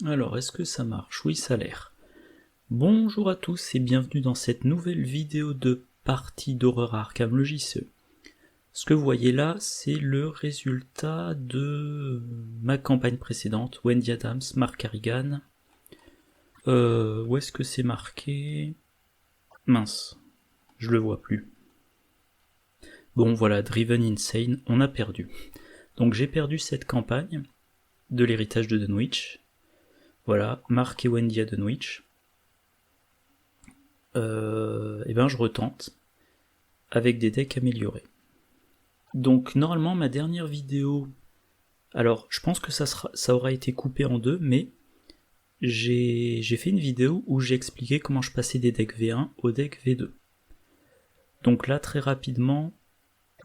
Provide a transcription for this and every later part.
Alors, est-ce que ça marche? Oui, ça a l'air. Bonjour à tous et bienvenue dans cette nouvelle vidéo de partie d'horreur Arkham le JCE. Ce que vous voyez là, c'est le résultat de ma campagne précédente, Wendy Adams, Mark Harrigan. Où est-ce que c'est marqué? Mince, je le vois plus. Bon voilà, Driven Insane, on a perdu. Donc j'ai perdu cette campagne de l'héritage de Dunwich. Voilà, Mark et Wendy à Dunwich. Et ben je retente avec des decks améliorés. Donc normalement ma dernière vidéo, alors je pense que ça aura été coupé en deux, mais j'ai fait une vidéo où j'ai expliqué comment je passais des decks V1 au deck V2. Donc là très rapidement,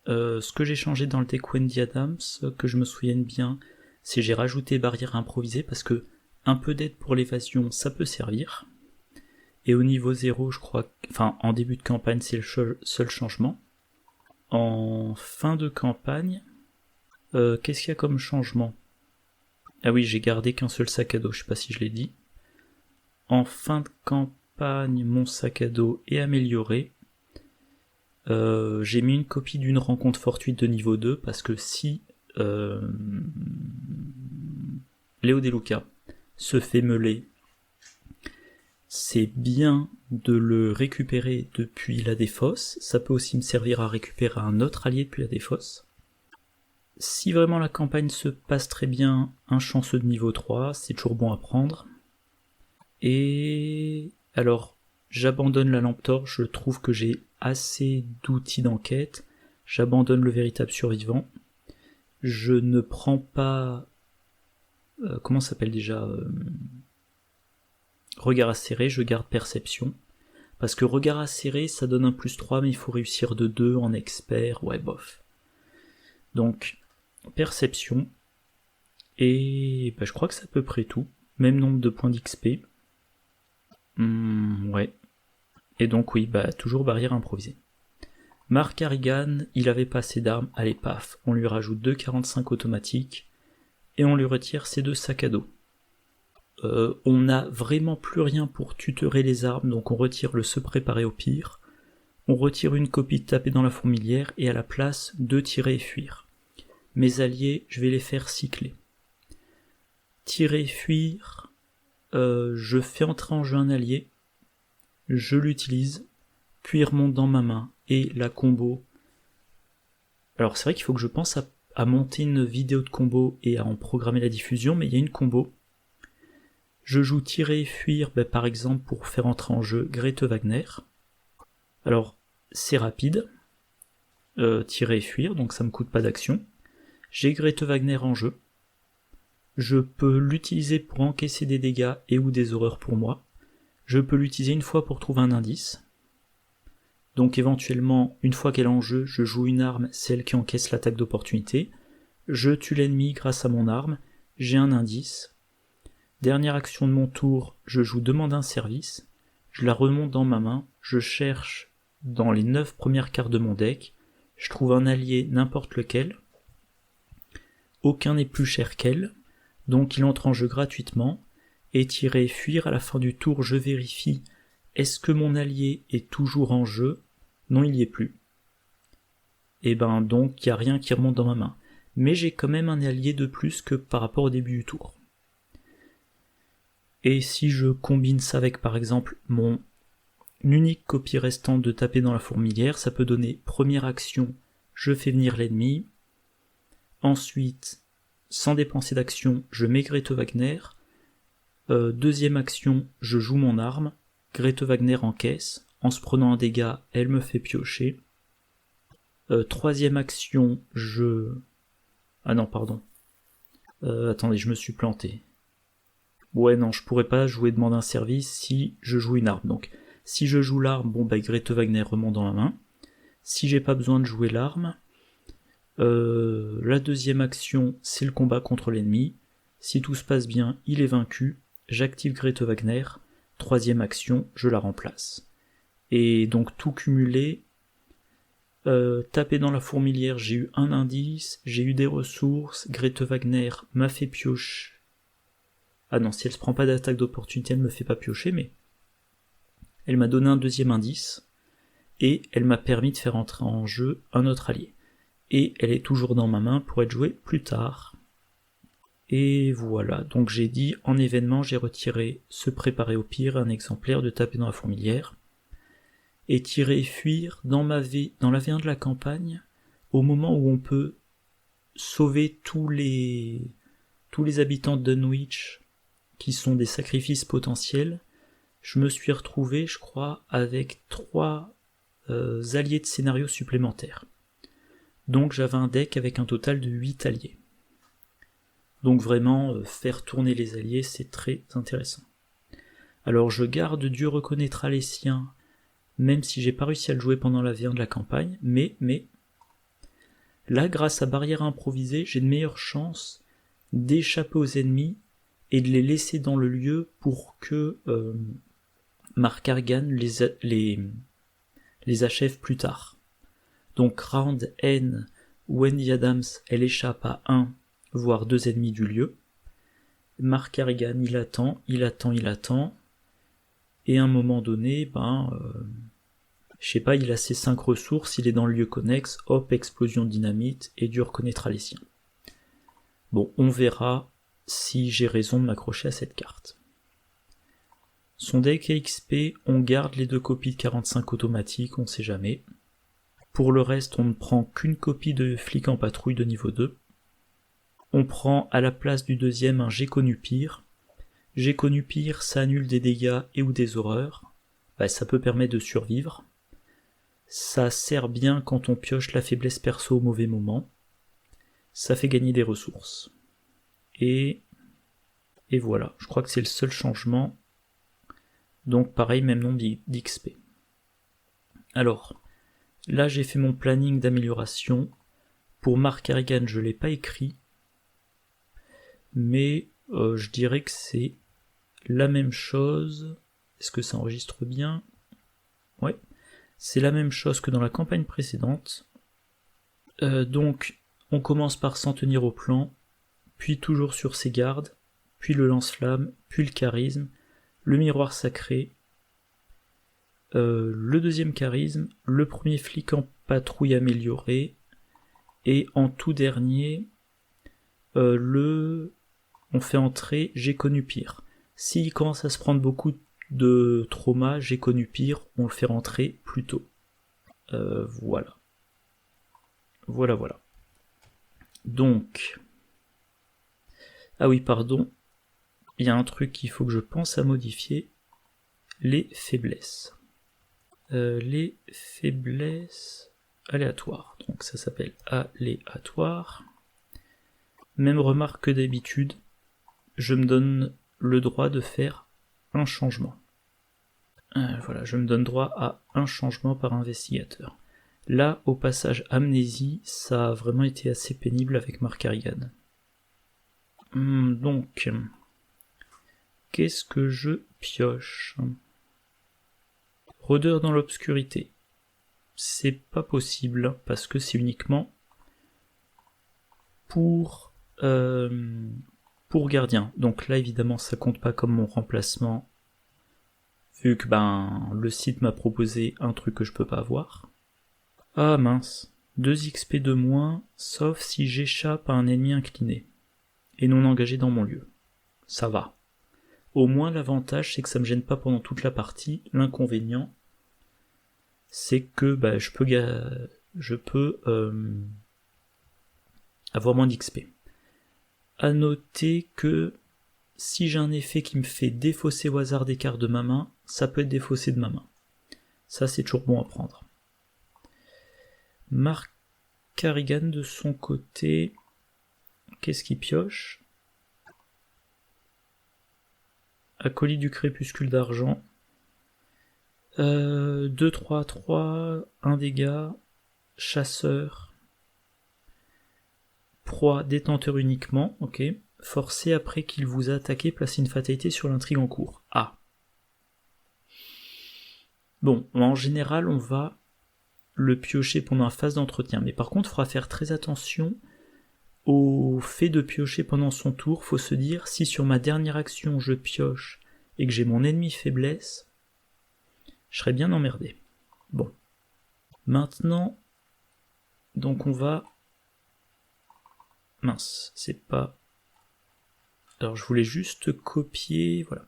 ce que j'ai changé dans le deck Wendy Adams, que je me souvienne bien, c'est j'ai rajouté barrière improvisée parce que un peu d'aide pour l'évasion ça peut servir. Et au niveau 0, je crois, enfin en début de campagne c'est le seul changement. En fin de campagne, qu'est-ce qu'il y a comme changement? Ah oui, j'ai gardé qu'un seul sac à dos, je sais pas si je l'ai dit. En fin de campagne, mon sac à dos est amélioré. J'ai mis une copie d'une rencontre fortuite de niveau 2 parce que si Léo Deluca se fait meuler, c'est bien de le récupérer depuis la défausse, ça peut aussi me servir à récupérer un autre allié depuis la défausse. Si vraiment la campagne se passe très bien, un chanceux de niveau 3, c'est toujours bon à prendre. Et alors, j'abandonne la lampe torche, je trouve que j'ai assez d'outils d'enquête, j'abandonne le véritable survivant, je ne prends pas... comment ça s'appelle déjà regard acéré, je garde perception. Parce que regard acéré, ça donne un +3, mais il faut réussir de 2 en expert, ouais bof. Donc, perception, et bah, je crois que c'est à peu près tout. Même nombre de points d'XP. Ouais. Et donc oui, bah toujours barrière improvisée. Mark Harrigan, il avait pas assez d'armes, allez paf, on lui rajoute 2,45 automatiques, et on lui retire ses 2 sacs à dos. On n'a vraiment plus rien pour tutorer les armes, donc on retire le se préparer au pire. On retire une copie de taper dans la fourmilière, et à la place, 2 tirer et fuir. Mes alliés, je vais les faire cycler. Tirer et fuir, je fais entrer en jeu un allié, je l'utilise, puis il remonte dans ma main, et la combo... Alors c'est vrai qu'il faut que je pense à monter une vidéo de combo et à en programmer la diffusion, mais il y a une combo. Je joue tirer et fuir, par exemple pour faire entrer en jeu Grete Wagner. Alors c'est rapide, tirer et fuir, donc ça me coûte pas d'action. J'ai Grete Wagner en jeu. Je peux l'utiliser pour encaisser des dégâts et ou des horreurs pour moi. Je peux l'utiliser une fois pour trouver un indice. Donc éventuellement, une fois qu'elle est en jeu, je joue une arme, celle qui encaisse l'attaque d'opportunité. Je tue l'ennemi grâce à mon arme, j'ai un indice. Dernière action de mon tour, je joue demande un service. Je la remonte dans ma main, je cherche dans les 9 premières cartes de mon deck, je trouve un allié n'importe lequel. Aucun n'est plus cher qu'elle, donc il entre en jeu gratuitement. Et tirer et fuir, à la fin du tour, je vérifie est-ce que mon allié est toujours en jeu? Non, il y est plus. Et ben donc, il n'y a rien qui remonte dans ma main. Mais j'ai quand même un allié de plus que par rapport au début du tour. Et si je combine ça avec par exemple mon unique copie restante de taper dans la fourmilière, ça peut donner première action, je fais venir l'ennemi. Ensuite, sans dépenser d'action, je mets Grete Wagner. Deuxième action, je joue mon arme. Grete Wagner encaisse. En se prenant un dégât, elle me fait piocher. Troisième action, je... Ah non, pardon. Attendez, je me suis planté. Ouais, non, je pourrais pas jouer demande un service si je joue une arme. Donc, si je joue l'arme, bon, Grete Wagner remonte dans la main. Si j'ai pas besoin de jouer l'arme, la deuxième action, c'est le combat contre l'ennemi. Si tout se passe bien, il est vaincu. J'active Grete Wagner. Troisième action, je la remplace. Et donc tout cumulé, taper dans la fourmilière, j'ai eu un indice, j'ai eu des ressources, Grete Wagner m'a fait pioche. Ah non, si elle se prend pas d'attaque d'opportunité, elle me fait pas piocher, mais elle m'a donné un deuxième indice, et elle m'a permis de faire entrer en jeu un autre allié. Et elle est toujours dans ma main pour être jouée plus tard. Et voilà, donc j'ai dit, en événement, j'ai retiré se préparer au pire, un exemplaire de taper dans la fourmilière, et tirer et fuir dans la V1 de la campagne, au moment où on peut sauver tous les habitants de Dunwich, qui sont des sacrifices potentiels. Je me suis retrouvé, je crois, avec 3 alliés de scénario supplémentaires. Donc j'avais un deck avec un total de 8 alliés. Donc vraiment, faire tourner les alliés, c'est très intéressant. Alors je garde Dieu reconnaîtra les siens, même si j'ai pas réussi à le jouer pendant la V1 de la campagne, mais là, grâce à barrière improvisée, j'ai de meilleures chances d'échapper aux ennemis et de les laisser dans le lieu pour que Mark Harrigan les achève plus tard. Donc round N, Wendy Adams, elle échappe à 1, voire 2 ennemis du lieu. Mark Harrigan, il attend, et à un moment donné, je sais pas, il a ses 5 ressources, il est dans le lieu connexe, hop, explosion de dynamite, et Dieu reconnaîtra les siens. Bon, on verra si j'ai raison de m'accrocher à cette carte. Son deck XP, on garde les 2 copies de 45 automatiques, on sait jamais. Pour le reste, on ne prend qu'une copie de flic en patrouille de niveau 2. On prend à la place du deuxième un J'ai connu pire. J'ai connu pire, ça annule des dégâts et ou des horreurs. Ça peut permettre de survivre. Ça sert bien quand on pioche la faiblesse perso au mauvais moment. Ça fait gagner des ressources. Et voilà, je crois que c'est le seul changement. Donc pareil, même nombre d'XP. Alors, là j'ai fait mon planning d'amélioration. Pour Mark Harrigan, je ne l'ai pas écrit. Mais je dirais que c'est la même chose. Est-ce que ça enregistre bien ? Ouais. C'est la même chose que dans la campagne précédente. Donc, on commence par s'en tenir au plan, puis toujours sur ses gardes, puis le lance-flamme, puis le charisme, le miroir sacré, le deuxième charisme, le premier flic en patrouille amélioré, et en tout dernier, on fait entrer J'ai connu pire. S'il commence à se prendre beaucoup de trauma, J'ai connu pire, on le fait rentrer plus tôt. Voilà. Voilà. Donc, ah oui, pardon, il y a un truc qu'il faut que je pense à modifier, les faiblesses. Les faiblesses aléatoires, donc ça s'appelle aléatoire. Même remarque que d'habitude, je me donne le droit de faire un changement. Voilà, je me donne droit à un changement par investigateur. Là, au passage amnésie, ça a vraiment été assez pénible avec Mark Harrigan. Donc, qu'est-ce que je pioche ? Rôdeur dans l'obscurité. C'est pas possible, parce que c'est uniquement pour gardien. Donc là, évidemment, ça compte pas comme mon remplacement, vu que le site m'a proposé un truc que je peux pas avoir. Ah mince, 2 XP de moins, sauf si j'échappe à un ennemi incliné, et non engagé dans mon lieu. Ça va. Au moins l'avantage c'est que ça me gêne pas pendant toute la partie, l'inconvénient c'est que je peux avoir moins d'XP. À noter que si j'ai un effet qui me fait défausser au hasard des cartes de ma main, ça peut être défaussé de ma main. Ça c'est toujours bon à prendre. Mark Harrigan de son côté, qu'est-ce qu'il pioche ? Acolyte du crépuscule d'argent. 2-3-3, 1 dégât, chasseur, proie, détenteur uniquement, ok. Forcé après qu'il vous a attaqué, placez une fatalité sur l'intrigue en cours. Ah. Bon, en général, on va le piocher pendant la phase d'entretien, mais par contre, il faudra faire très attention au fait de piocher pendant son tour, faut se dire, si sur ma dernière action je pioche et que j'ai mon ennemi faiblesse, je serais bien emmerdé. Bon. Maintenant, donc on va... Mince, c'est pas... Alors je voulais juste copier, voilà.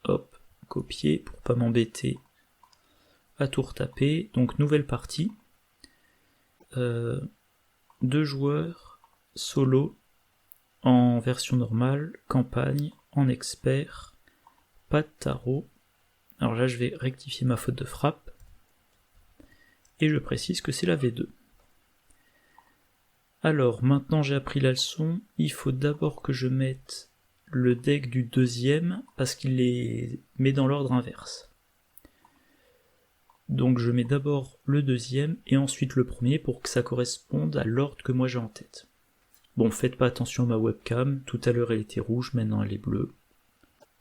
Hop, copier pour pas m'embêter à tout retaper. Donc nouvelle partie. 2 joueurs, solo, en version normale, campagne, en expert, pas de tarot. Alors là je vais rectifier ma faute de frappe. Et je précise que c'est la V2. Alors maintenant j'ai appris la leçon, il faut d'abord que je mette le deck du deuxième parce qu'il les met dans l'ordre inverse. Donc je mets d'abord le deuxième et ensuite le premier pour que ça corresponde à l'ordre que moi j'ai en tête. Bon, faites pas attention à ma webcam, tout à l'heure elle était rouge, maintenant elle est bleue.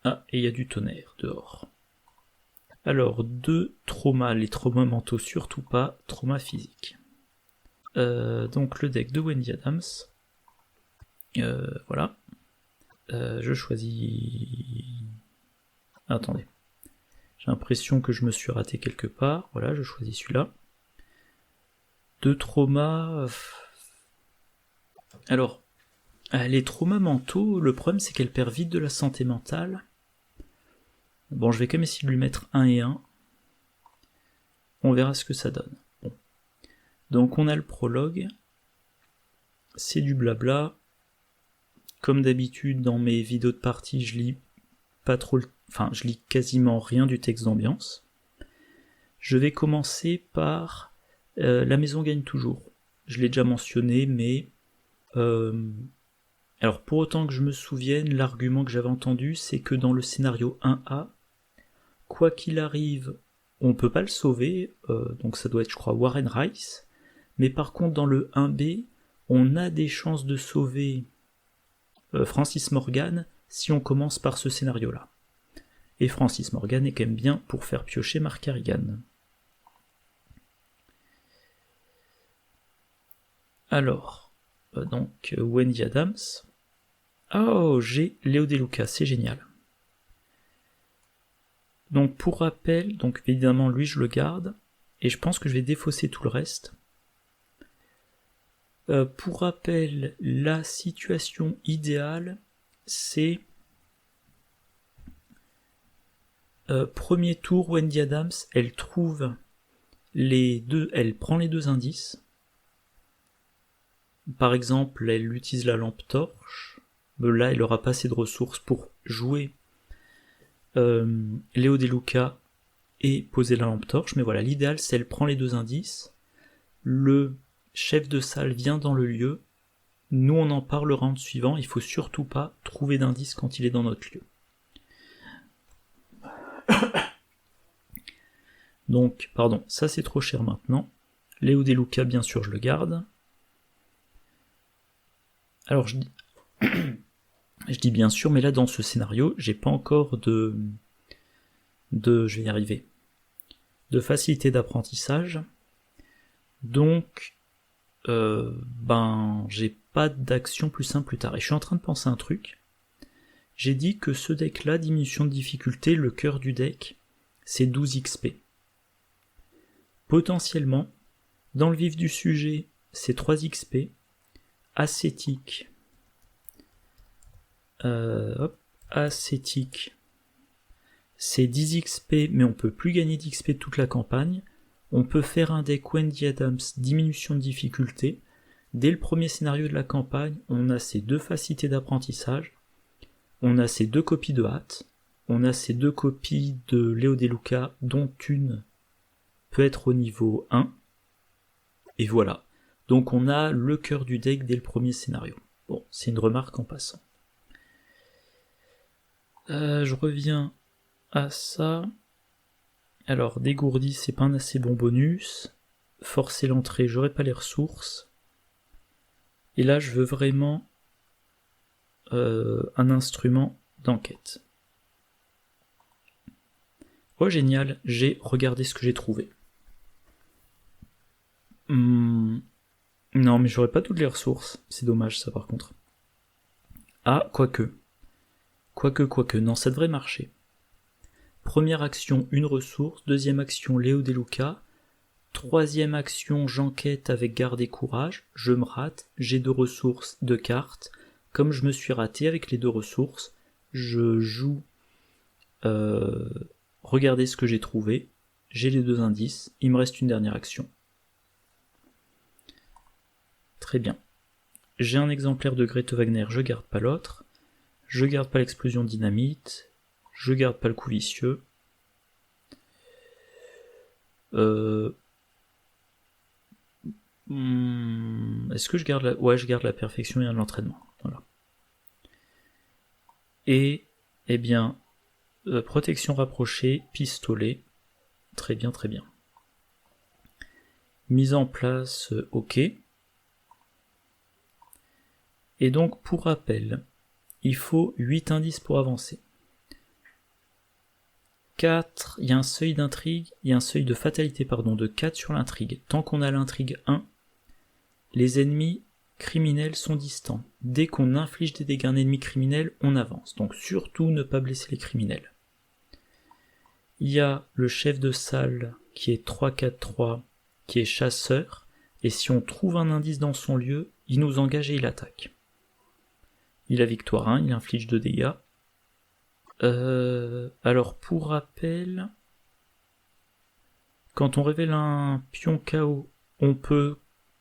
Ah, et il y a du tonnerre dehors. Alors, 2 traumas, les traumas mentaux surtout pas, traumas physiques. Donc le deck de Wendy Adams. Voilà. Je choisis... Attendez. J'ai l'impression que je me suis raté quelque part. Voilà, je choisis celui-là. 2 traumas... Alors, les traumas mentaux, le problème c'est qu'elle perd vite de la santé mentale. Bon, je vais quand même essayer de lui mettre 1 et 1. On verra ce que ça donne. Bon. Donc on a le prologue. C'est du blabla. Comme d'habitude, dans mes vidéos de partie, je lis pas trop... Enfin, je lis quasiment rien du texte d'ambiance. Je vais commencer par la maison gagne toujours. Je l'ai déjà mentionné, mais... alors, pour autant que je me souvienne, l'argument que j'avais entendu, c'est que dans le scénario 1A, quoi qu'il arrive, on peut pas le sauver, donc ça doit être, je crois, Warren Rice, mais par contre, dans le 1B, on a des chances de sauver Francis Morgan si on commence par ce scénario-là. Et Francis Morgan est quand même bien pour faire piocher Mark Harrigan. Alors, donc Wendy Adams. Oh, j'ai Léo DeLuca, c'est génial. Donc pour rappel, donc évidemment lui je le garde, et je pense que je vais défausser tout le reste. Pour rappel, la situation idéale, c'est premier tour, Wendy Adams, elle trouve elle prend les 2 indices. Par exemple, elle utilise la lampe torche. Là, elle n'aura pas assez de ressources pour jouer Léo DeLuca et poser la lampe torche. Mais voilà, l'idéal, c'est elle prend les 2 indices. Le chef de salle vient dans le lieu. Nous, on en parle le round suivant. Il faut surtout pas trouver d'indices quand il est dans notre lieu. Donc, pardon, ça c'est trop cher maintenant. Léo DeLuca, bien sûr, je le garde. Alors, je dis bien sûr, mais là, dans ce scénario, j'ai pas encore de je vais y arriver, de facilité d'apprentissage. Donc, j'ai pas d'action plus simple plus tard. Et je suis en train de penser à un truc. J'ai dit que ce deck-là, diminution de difficulté, le cœur du deck, c'est 12 XP. Potentiellement, dans le vif du sujet, c'est 3 XP. Ascétique. Ascétique. C'est 10 XP, mais on peut plus gagner d'XP toute la campagne. On peut faire un deck Wendy Adams, diminution de difficulté. Dès le premier scénario de la campagne, on a ces 2 facilités d'apprentissage. On a ces 2 copies de hâte. On a ces 2 copies de Léo DeLuca, dont une peut être au niveau 1. Et voilà. Donc on a le cœur du deck dès le premier scénario. Bon, c'est une remarque en passant. Je reviens à ça. Alors, dégourdi, c'est pas un assez bon bonus. Forcer l'entrée, j'aurai pas les ressources. Et là, je veux vraiment un instrument d'enquête. Oh, génial, j'ai regardé ce que j'ai trouvé. Non, mais j'aurais pas toutes les ressources. C'est dommage, ça, par contre. Ah, quoique. Quoique. Non, ça devrait marcher. Première action, une ressource. Deuxième action, Léo Deluca. Troisième action, j'enquête avec garde et courage. Je me rate. J'ai 2 ressources, 2 cartes. Comme je me suis raté avec les 2 ressources, je joue... regardez ce que j'ai trouvé. J'ai les 2 indices. Il me reste une dernière action. Très bien. J'ai un exemplaire de Grete Wagner, je garde pas l'autre. Je garde pas l'explosion dynamite. Je garde pas le coup vicieux. Est-ce que je garde la... Ouais, je garde la perfection et l'entraînement. Voilà. Et, eh bien, protection rapprochée, pistolet. Très bien, très bien. Mise en place, ok. Et donc, pour rappel, il faut 8 indices pour avancer. 4, il y a un seuil d'intrigue, il y a un seuil de fatalité, pardon, de 4 sur l'intrigue. Tant qu'on a l'intrigue 1, les ennemis criminels sont distants. Dès qu'on inflige des dégâts à un ennemi criminel, on avance. Donc surtout ne pas blesser les criminels. Il y a le chef de salle qui est 3-4-3, qui est chasseur, et si on trouve un indice dans son lieu, il nous engage et il attaque. Il a victoire 1, il inflige 2 dégâts. Alors pour rappel, quand on révèle un pion KO, on peut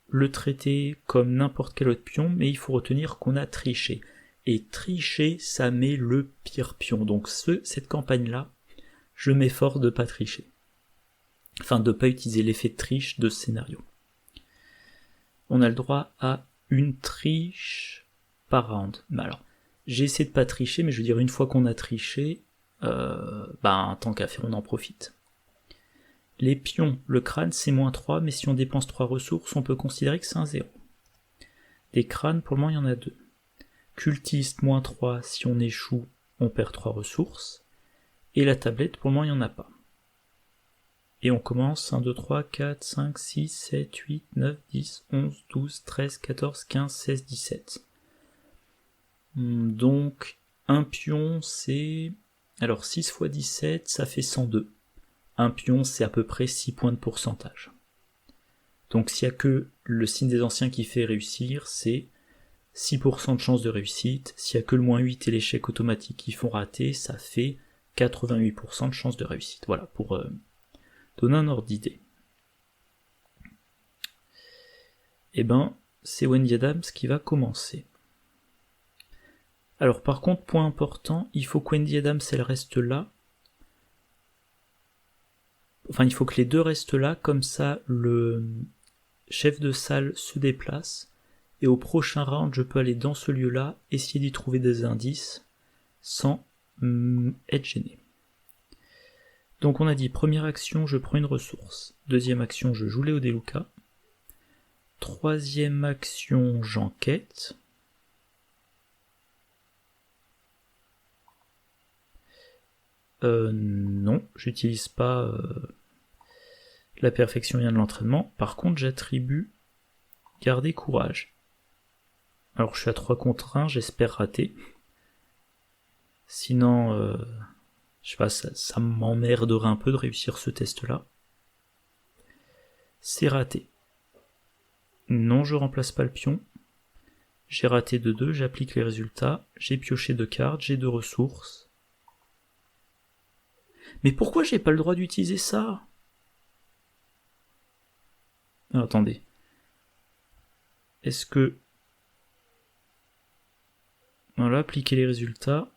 le traiter comme n'importe quel autre pion, mais il faut retenir qu'on a triché. Et tricher, ça met le pire pion. Donc cette campagne-là, je m'efforce de pas tricher. Enfin, de pas utiliser l'effet de triche de ce scénario. On a le droit à une triche par round. Bah alors, j'ai essayé de pas tricher, mais je veux dire, une fois qu'on a triché, tant qu'à faire, on en profite. Les pions, le crâne c'est -3, mais si on dépense 3 ressources, on peut considérer que c'est un 0. Des crânes, pour le moment, il y en a 2. Cultiste, -3, si on échoue, on perd 3 ressources. Et la tablette, pour le moment, il n'y en a pas. Et on commence 1, 2, 3, 4, 5, 6, 7, 8, 9, 10, 11, 12, 13, 14, 15, 16, 17. Donc, un pion, c'est... Alors, 6 x 17, ça fait 102. Un pion, c'est à peu près 6 points de pourcentage. Donc s'il n'y a que le signe des anciens qui fait réussir, c'est 6% de chance de réussite. S'il n'y a que le -8 et l'échec automatique qui font rater, ça fait 88% de chance de réussite. Voilà, pour donner un ordre d'idée. Eh ben, c'est Wendy Adams qui va commencer. Alors par contre, point important, il faut que Wendy Adams, elle reste là. Enfin, il faut que les 2 restent là, comme ça, le chef de salle se déplace, et au prochain round, je peux aller dans ce lieu-là, essayer d'y trouver des indices, sans être gêné. Donc on a dit, première action, je prends une ressource. Deuxième action, je joue Léo Deluca. Troisième action, j'enquête. Non, j'utilise pas la perfection vient de l'entraînement. Par contre, j'attribue garder courage. Alors je suis à 3 contre 1, j'espère rater. Sinon, je sais pas, ça m'emmerderait un peu de réussir ce test-là. C'est raté. Non, je remplace pas le pion. J'ai raté de 2, j'applique les résultats. J'ai pioché 2 cartes, j'ai 2 ressources. Mais pourquoi j'ai pas le droit d'utiliser ça ? Alors, attendez. Est-ce que... Voilà, appliquer les résultats.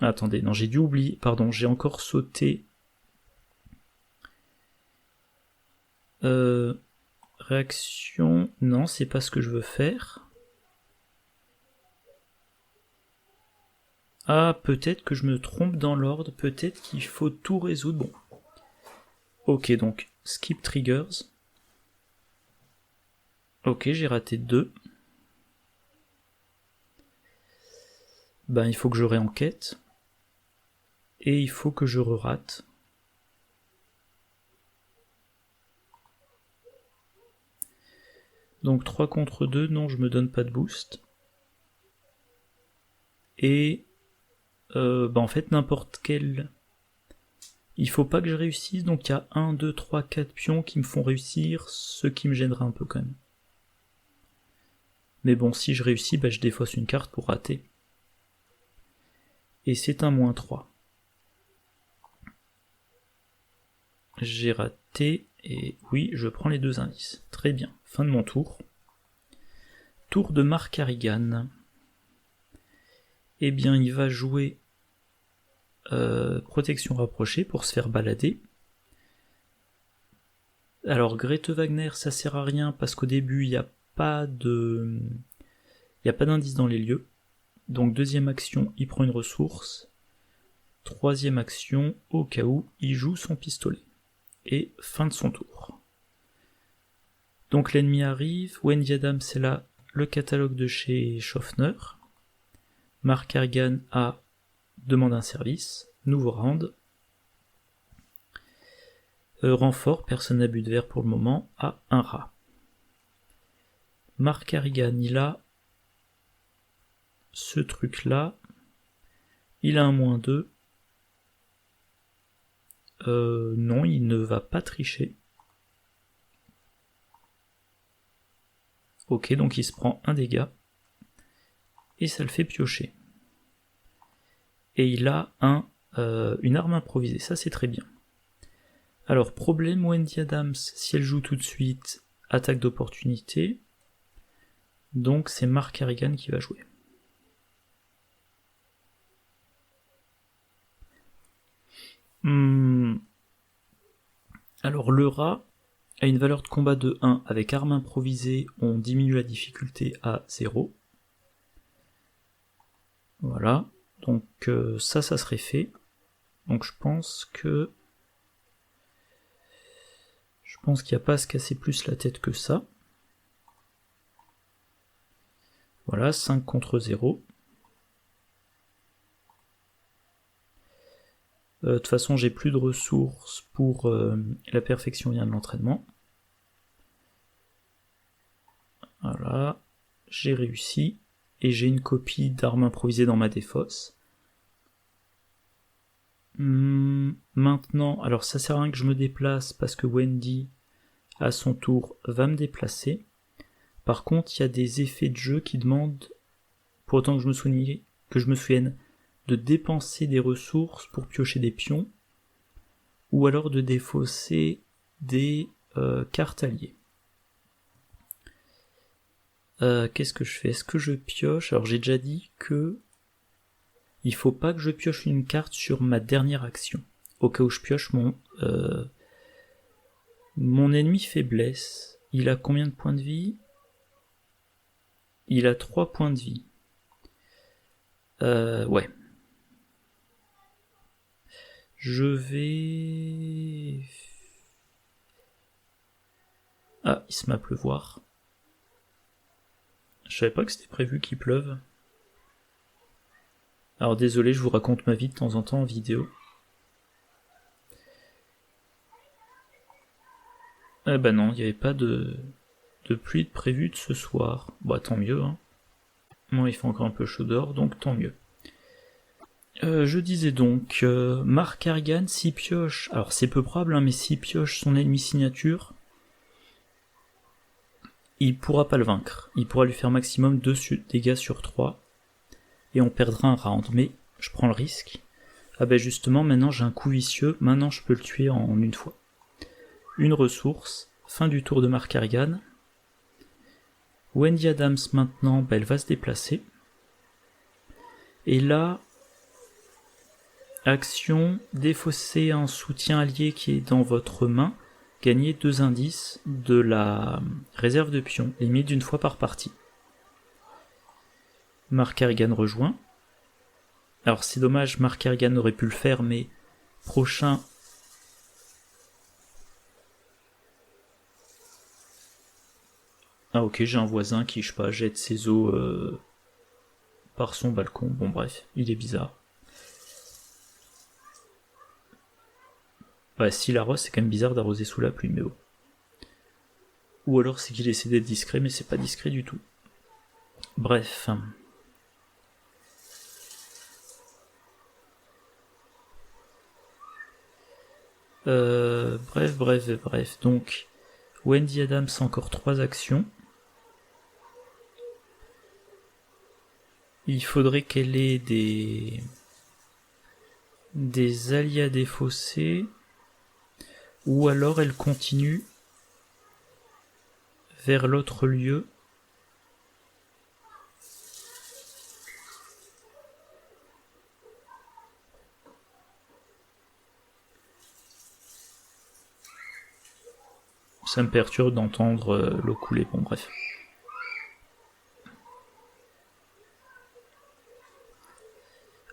Ah, attendez, non, j'ai dû oublier. Pardon, j'ai encore sauté... Réaction... Non, c'est pas ce que je veux faire. Ah, peut-être que je me trompe dans l'ordre. Peut-être qu'il faut tout résoudre. Bon. Ok, donc, skip triggers. Ok, j'ai raté 2. Ben, il faut que je réenquête. Et il faut que je re-rate. Donc 3 contre 2, non, je me donne pas de boost. Et en fait, n'importe quel... Il faut pas que je réussisse, donc il y a 1, 2, 3, 4 pions qui me font réussir, ce qui me gênera un peu quand même. Mais bon, si je réussis, je défausse une carte pour rater. Et c'est un -3. J'ai raté, et oui, je prends les 2 indices. Très bien, fin de mon tour. Tour de Mark Harrigan. Eh bien, il va jouer protection rapprochée pour se faire balader. Alors, Grete Wagner, ça sert à rien parce qu'au début, il n'y a pas d'indice dans les lieux. Donc, deuxième action, il prend une ressource. Troisième action, au cas où, il joue son pistolet. Et fin de son tour. Donc l'ennemi arrive, Wendy Adams c'est là le catalogue de chez Schaffner. Mark Harrigan a demande un service, nouveau round. Renfort, personne n'a bu de verre pour le moment, a un rat. Mark Harrigan, il a ce truc là, il a un -2. Non, il ne va pas tricher. Ok, donc il se prend un dégât. Et ça le fait piocher. Et il a une arme improvisée, ça c'est très bien. Alors, problème, Wendy Adams, si elle joue tout de suite, attaque d'opportunité. Donc c'est Mark Harrigan qui va jouer. Alors le rat a une valeur de combat de 1, avec arme improvisée, on diminue la difficulté à 0. Voilà, donc ça serait fait. Donc je pense qu'il n'y a pas à se casser plus la tête que ça. Voilà, 5 contre 0. De toute façon, j'ai plus de ressources pour la perfection vient de l'entraînement. Voilà, j'ai réussi. Et j'ai une copie d'arme improvisée dans ma défausse. Maintenant, alors ça sert à rien que je me déplace parce que Wendy, à son tour, va me déplacer. Par contre, il y a des effets de jeu qui demandent, pour autant que je me souvienne, de dépenser des ressources pour piocher des pions, ou alors de défausser des cartes alliées. Qu'est-ce que je fais? Est-ce que je pioche? Alors j'ai déjà dit que il faut pas que je pioche une carte sur ma dernière action. Au cas où je pioche mon ennemi faiblesse. Il a combien de points de vie? Il a 3 points de vie. Ouais. Je vais... Ah, il se met à pleuvoir. Je savais pas que c'était prévu qu'il pleuve. Alors désolé, je vous raconte ma vie de temps en temps en vidéo. Eh ben non, il n'y avait pas de pluie de prévu de ce soir. Bah tant mieux, hein. Moi il fait encore un peu chaud dehors, donc tant mieux. Je disais donc, Mark Harrigan, s'il pioche, alors c'est peu probable, hein, mais s'il pioche son ennemi signature, il pourra pas le vaincre. Il pourra lui faire maximum 2 dégâts sur 3, et on perdra un round, mais je prends le risque. Ah ben justement, maintenant j'ai un coup vicieux, maintenant je peux le tuer en une fois. Une ressource, fin du tour de Mark Harrigan. Wendy Adams maintenant, elle va se déplacer. Et là, action, défausser un soutien allié qui est dans votre main, gagnez 2 indices de la réserve de pions, limite d'une fois par partie. Mark Harrigan rejoint. Alors c'est dommage, Mark Harrigan aurait pu le faire, mais prochain... Ah ok, j'ai un voisin qui, je sais pas, jette ses eaux par son balcon. Bon bref, il est bizarre. Bah s'il arrose, c'est quand même bizarre d'arroser sous la pluie, mais bon. Ou alors c'est qu'il essaie d'être discret, mais c'est pas discret du tout. Bref. Bref. Donc, Wendy Adams a encore 3 actions. Il faudrait qu'elle ait des alliés à défausser, ou alors elle continue vers l'autre lieu. Ça me perturbe d'entendre l'eau couler, bon bref.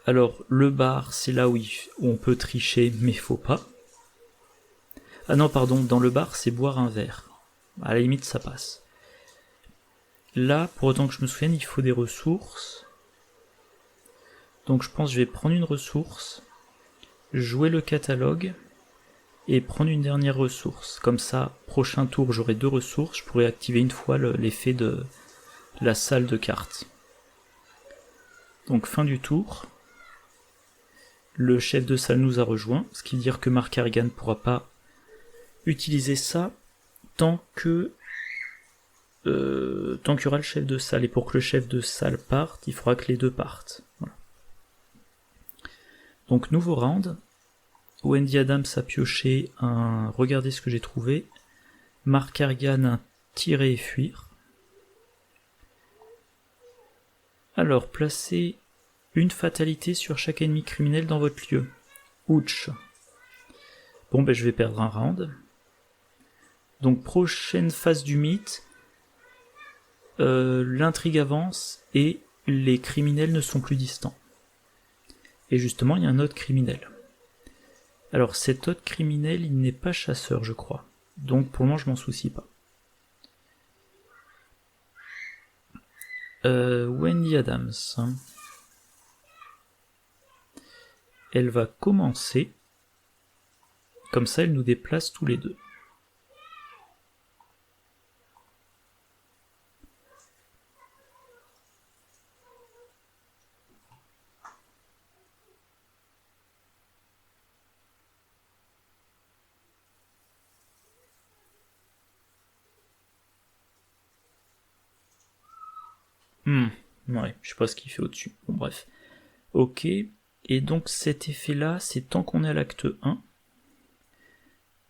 Alors, le bar, c'est là où on peut tricher, mais faut pas. Ah non, pardon, dans le bar, c'est boire un verre. À la limite, ça passe. Là, pour autant que je me souvienne, il faut des ressources. Donc je pense que je vais prendre une ressource, jouer le catalogue, et prendre une dernière ressource. Comme ça, prochain tour, j'aurai 2 ressources, je pourrai activer une fois l'effet de la salle de cartes. Donc fin du tour. Le chef de salle nous a rejoint, ce qui veut dire que Mark Harrigan ne pourra pas utiliser ça tant qu'il y aura le chef de salle. Et pour que le chef de salle parte, il faudra que les deux partent. Voilà. Donc nouveau round. Wendy Adams a pioché un « Regardez ce que j'ai trouvé ». Mark Harrigan un « Tirer et fuir ». Alors, placez une fatalité sur chaque ennemi criminel dans votre lieu. Ouch. Bon, ben je vais perdre un round. Donc, prochaine phase du mythe. L'intrigue avance et les criminels ne sont plus distants. Et justement, il y a un autre criminel. Alors, cet autre criminel, il n'est pas chasseur, je crois. Donc, pour le moment, je m'en soucie pas. Wendy Adams. Elle va commencer. Comme ça, elle nous déplace tous les deux. Ouais, je sais pas ce qu'il fait au-dessus. Bon, bref. Ok. Et donc, cet effet-là, c'est tant qu'on est à l'acte 1.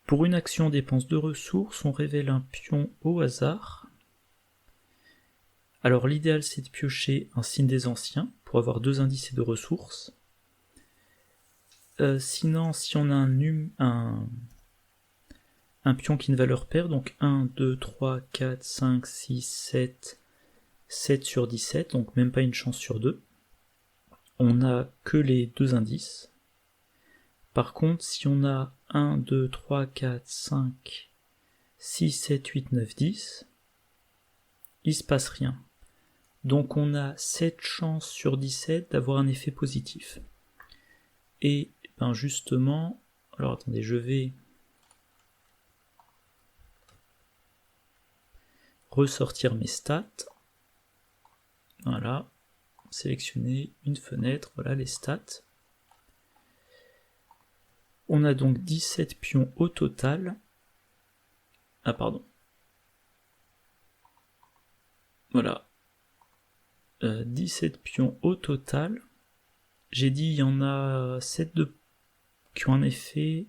Pour une action, on dépense 2 ressources, on révèle un pion au hasard. Alors, l'idéal, c'est de piocher un signe des anciens pour avoir 2 indices et 2 ressources. Sinon, si on a un pion qui ne valeur paire, donc 1, 2, 3, 4, 5, 6, 7 sur 17, donc même pas une chance sur 2. On n'a que les 2 indices. Par contre, si on a 1, 2, 3, 4, 5, 6, 7, 8, 9, 10, il se passe rien. Donc on a 7 chances sur 17 d'avoir un effet positif. Et ben justement, alors attendez, je vais ressortir mes stats. Voilà, sélectionner une fenêtre, voilà les stats. On a donc 17 pions au total. Ah pardon. Voilà. 17 pions au total. J'ai dit il y en a 7 qui ont un effet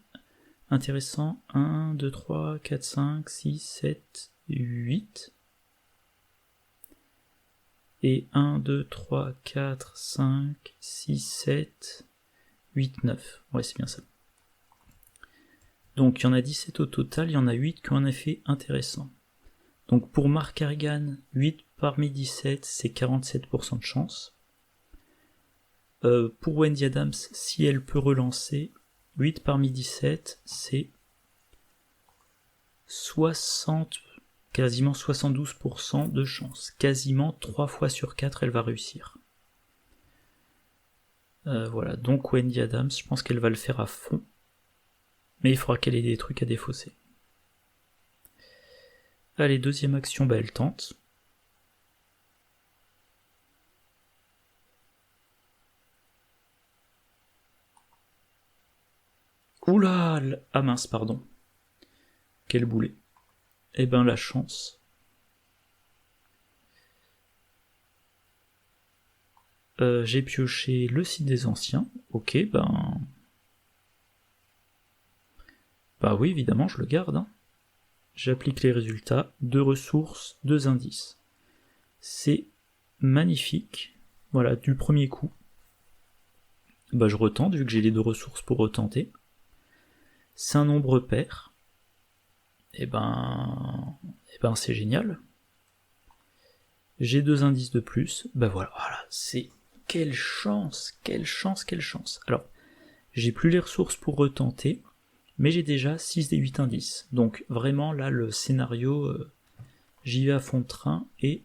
intéressant. 1, 2, 3, 4, 5, 6, 7, 8. Et 1, 2, 3, 4, 5, 6, 7, 8, 9. Ouais, c'est bien ça. Donc il y en a 17 au total, il y en a 8 qui ont un effet intéressant. Donc pour Mark Harrigan, 8 parmi 17, c'est 47% de chance. Pour Wendy Adams, si elle peut relancer, 8 parmi 17, c'est 60, quasiment 72% de chance. Quasiment 3 fois sur 4, elle va réussir. Voilà, donc Wendy Adams, je pense qu'elle va le faire à fond. Mais il faudra qu'elle ait des trucs à défausser. Allez, deuxième action, bah elle tente. Oula, ah mince, pardon. Quel boulet. Eh ben la chance. J'ai pioché le site des anciens. Ok, ben... Bah oui, évidemment, je le garde. Hein. J'applique les résultats. 2 ressources, 2 indices. C'est magnifique. Voilà, du premier coup. Bah je retente, vu que j'ai les 2 ressources pour retenter. C'est un nombre pair. Et ben c'est génial. J'ai 2 indices de plus. Bah voilà, c'est... Quelle chance, quelle chance, quelle chance. Alors, j'ai plus les ressources pour retenter, mais j'ai déjà 6 des 8 indices. Donc vraiment, là, le scénario, j'y vais à fond de train, et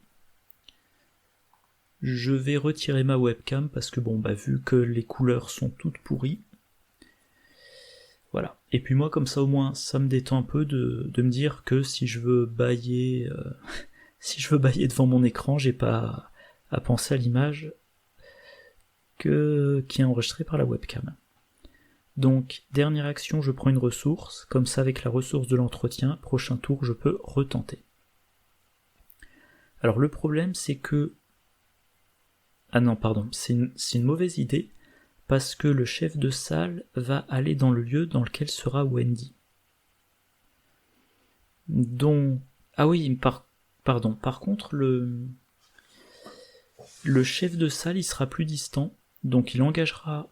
je vais retirer ma webcam, parce que bon, bah vu que les couleurs sont toutes pourries, voilà. Et puis moi, comme ça, au moins, ça me détend un peu de me dire que si je veux bâiller... si je veux bâiller devant mon écran, j'ai pas à penser à l'image qui est enregistrée par la webcam. Donc, dernière action, je prends une ressource, comme ça avec la ressource de l'entretien, prochain tour, je peux retenter. Alors le problème, c'est que... Ah non, pardon, c'est une mauvaise idée, parce que le chef de salle va aller dans le lieu dans lequel sera Wendy. Donc... Ah oui, pardon, par contre, le chef de salle, il sera plus distant, donc il engagera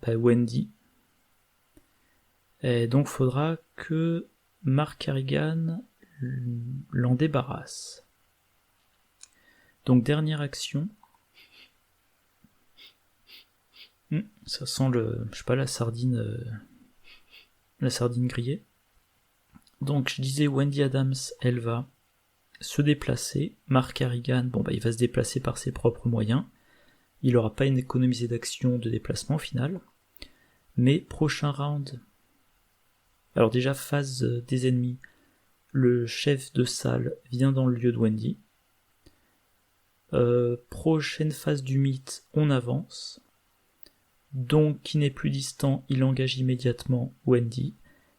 Wendy. Et donc faudra que Mark Harrigan l'en débarrasse. Donc dernière action. Ça sent je sais pas, la sardine grillée. Donc je disais, Wendy Adams, elle va se déplacer. Mark Harrigan, bon bah il va se déplacer par ses propres moyens. Il n'aura pas une économisée d'action de déplacement au final. Mais prochain round. Alors déjà, phase des ennemis. Le chef de salle vient dans le lieu de Wendy. Prochaine phase du mythe, on avance. Donc, qui n'est plus distant, il engage immédiatement Wendy.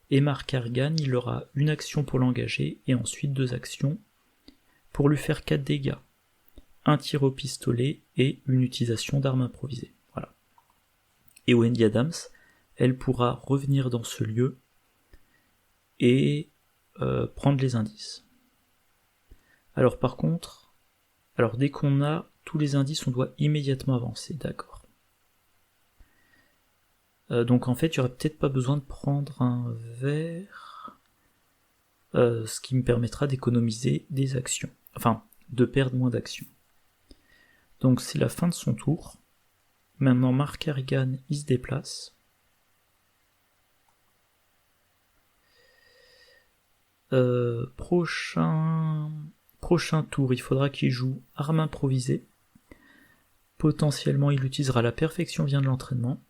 Et Mark Harrigan, il aura une action pour l'engager, et ensuite 2 actions pour lui faire 4 dégâts. Un tir au pistolet et une utilisation d'armes improvisées. Voilà. Et Wendy Adams, elle pourra revenir dans ce lieu et prendre les indices. Alors par contre, dès qu'on a tous les indices, on doit immédiatement avancer, d'accord. Donc en fait, il n'y aurait peut-être pas besoin de prendre un verre, ce qui me permettra d'économiser des actions. Enfin, de perdre moins d'actions. Donc c'est la fin de son tour. Maintenant, Mark Harrigan, il se déplace. Prochain tour, il faudra qu'il joue arme improvisée. Potentiellement, il utilisera la perfection vient de l'entraînement.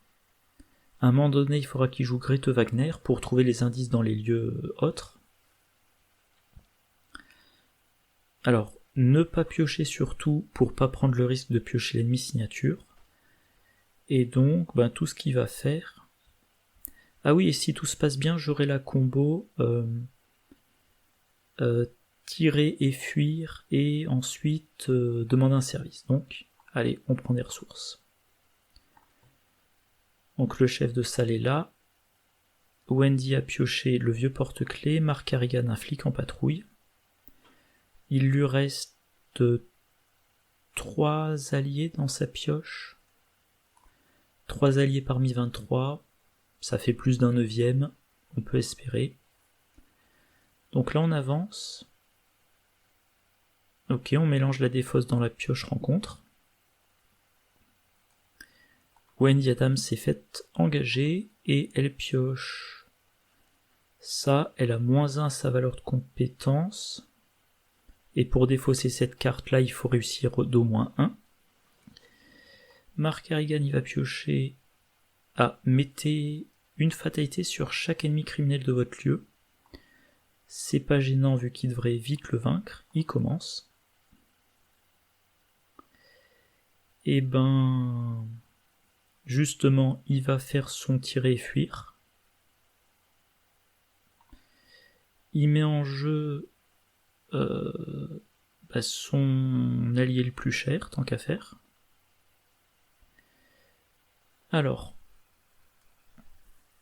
À un moment donné, il faudra qu'il joue Grete Wagner pour trouver les indices dans les lieux autres. Alors, ne pas piocher surtout pour pas prendre le risque de piocher l'ennemi signature. Et donc, tout ce qu'il va faire... Ah oui, et si tout se passe bien, j'aurai la combo tirer et fuir, et ensuite demander un service. Donc, allez, on prend des ressources. Donc le chef de salle est là. Wendy a pioché le vieux porte-clés, Mark Harrigan un flic en patrouille. Il lui reste 3 alliés dans sa pioche. 3 alliés parmi 23, ça fait plus d'un 9e, on peut espérer. Donc là on avance. Ok, on mélange la défausse dans la pioche rencontre. Wendy Adams s'est faite engager et elle pioche. Ça, elle a -1 à sa valeur de compétence. Et pour défausser cette carte-là, il faut réussir d'au moins 1. Mark Harrigan, il va piocher. Mettez une fatalité sur chaque ennemi criminel de votre lieu. C'est pas gênant vu qu'il devrait vite le vaincre. Il commence. Et ben... Justement, il va faire son tirer et fuir. Il met en jeu son allié le plus cher, tant qu'à faire. Alors,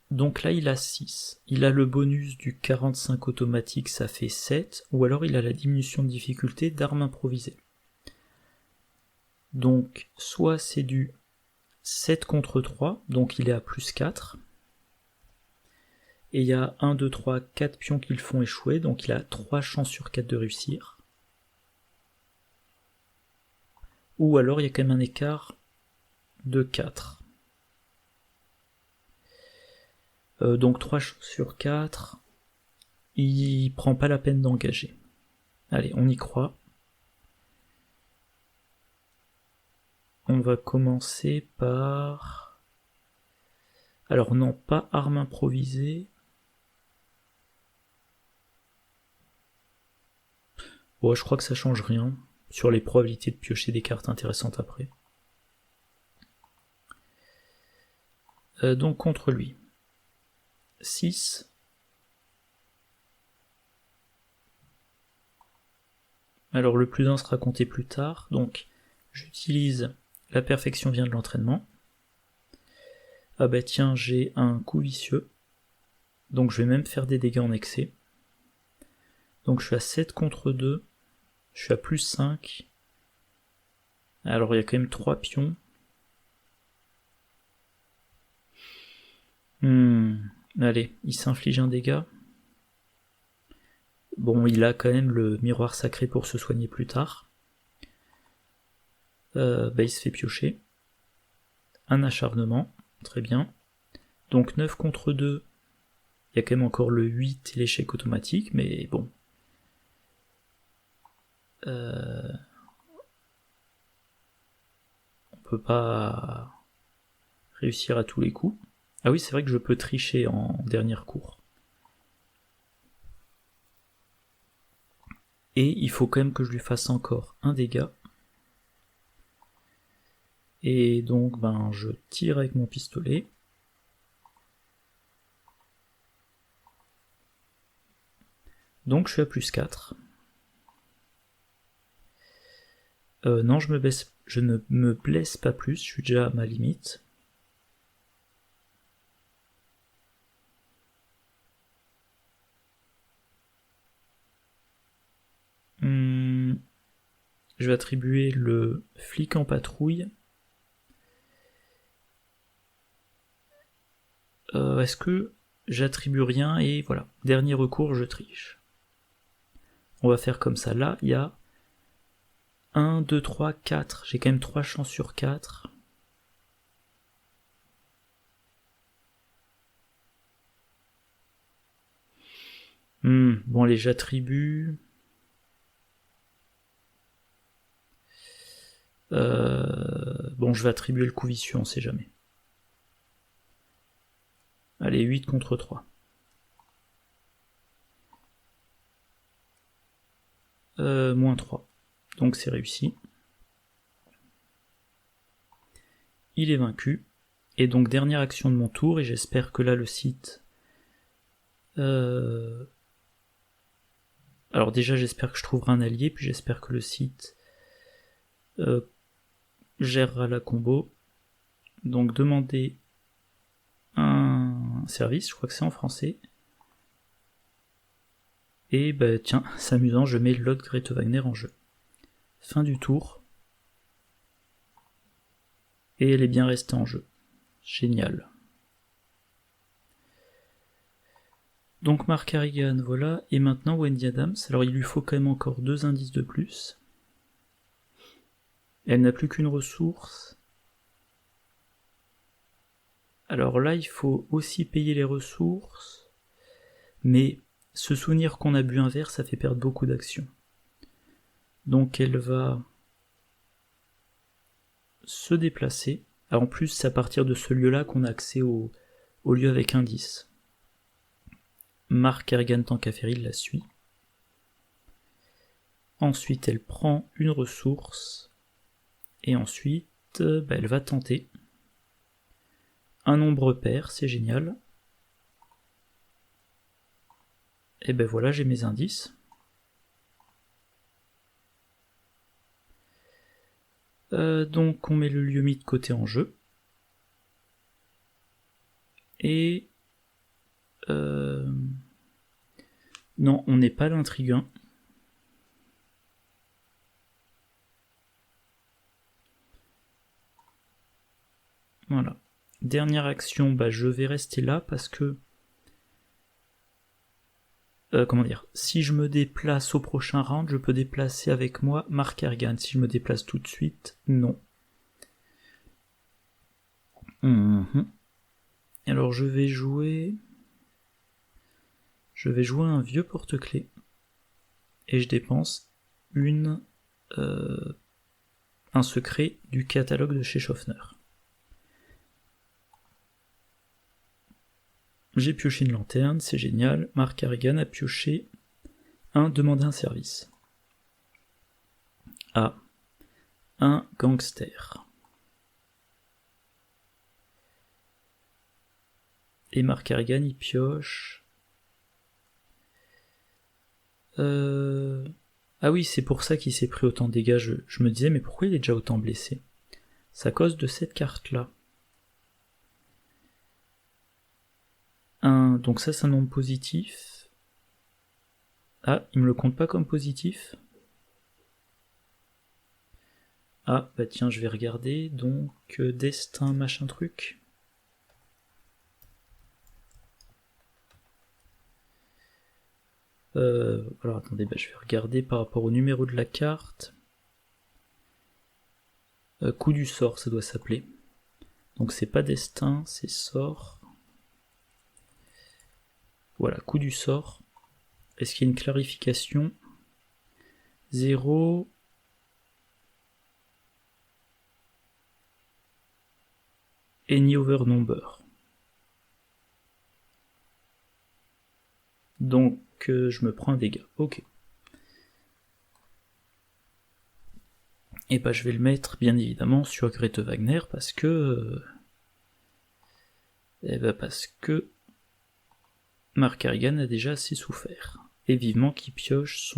donc là il a 6. Il a le bonus du 45 automatique, ça fait 7, ou alors il a la diminution de difficulté d'armes improvisées. Donc, soit c'est du 7 contre 3, donc il est à plus 4. Et il y a 1, 2, 3, 4 pions qui le font échouer, donc il a 3 chances sur 4 de réussir. Ou alors il y a quand même un écart de 4. Donc 3 chances sur 4, il prend pas la peine d'engager. Allez, on y croit. On va commencer par... Alors non, pas arme improvisée. Bon, je crois que ça change rien sur les probabilités de piocher des cartes intéressantes après. Donc contre lui. 6. Alors le plus 1 sera compté plus tard, donc j'utilise la perfection vient de l'entraînement. Ah bah tiens, j'ai un coup vicieux, donc je vais même faire des dégâts en excès. Donc je suis à 7 contre 2, je suis à plus 5. Alors il y a quand même 3 pions. Allez, il s'inflige un dégât. Bon, il a quand même le miroir sacré pour se soigner plus tard. Il se fait piocher. Un acharnement, très bien. Donc 9 contre 2, il y a quand même encore le 8 et l'échec automatique, mais bon. On peut pas réussir à tous les coups. Ah oui, c'est vrai que je peux tricher en dernier recours. Et il faut quand même que je lui fasse encore un dégât. Et donc, je tire avec mon pistolet. Donc je suis à plus 4. Non, je ne me blesse pas plus, je suis déjà à ma limite. Je vais attribuer le flic en patrouille. Est-ce que j'attribue rien et voilà, dernier recours, je triche. On va faire comme ça. Là, il y a 1, 2, 3, 4. J'ai quand même 3 chances sur 4. Bon, allez, j'attribue... Bon, je vais attribuer le coup vicieux, on sait jamais. Allez, 8 contre 3. Moins 3. Donc c'est réussi. Il est vaincu. Et donc dernière action de mon tour, et j'espère que là le site... Alors déjà j'espère que je trouverai un allié, puis j'espère que le site gérera la combo. Donc demander un service, je crois que c'est en français. Et tiens, c'est amusant, je mets Lord Grete Wagner en jeu. Fin du tour. Et elle est bien restée en jeu. Génial. Donc Mark Harrigan, voilà. Et maintenant Wendy Adams. Alors il lui faut quand même encore 2 indices de plus. Elle n'a plus qu'une ressource. Alors là, il faut aussi payer les ressources. Mais se souvenir qu'on a bu un verre, ça fait perdre beaucoup d'actions. Donc elle va se déplacer. Alors en plus, c'est à partir de ce lieu-là qu'on a accès au lieu avec indice. Mark Harrigan tant qu'à faire, il la suit. Ensuite, elle prend une ressource. Et ensuite, elle va tenter. Un nombre pair, c'est génial. Et ben voilà, j'ai mes indices. Donc on met le lieu mis de côté en jeu. Et... non, on n'est pas l'intriguant. Voilà. Dernière action, je vais rester là parce que... comment dire, si je me déplace au prochain round, je peux déplacer avec moi Mark Harrigan. Si je me déplace tout de suite, non. Alors je vais jouer un vieux porte-clés. Et je dépense un secret du catalogue de chez Schaffner. J'ai pioché une lanterne, c'est génial. Mark Harrigan a pioché un demander un service. Ah, un gangster. Et Mark Harrigan il pioche... Ah oui, c'est pour ça qu'il s'est pris autant de dégâts. Je me disais, mais pourquoi il est déjà autant blessé? C'est à cause de cette carte-là. Donc ça, c'est un nombre positif. Ah, il me le compte pas comme positif. Ah, tiens, je vais regarder. Donc, destin, machin truc. Alors attendez, je vais regarder par rapport au numéro de la carte. Coup du sort, ça doit s'appeler. Donc c'est pas destin, c'est sort. Voilà, coup du sort. Est-ce qu'il y a une clarification? 0. Any over number. Donc je me prends un dégât. Ok. Et je vais le mettre bien évidemment sur Grete Wagner parce que Mark Harrigan a déjà assez souffert. Et vivement qu'il pioche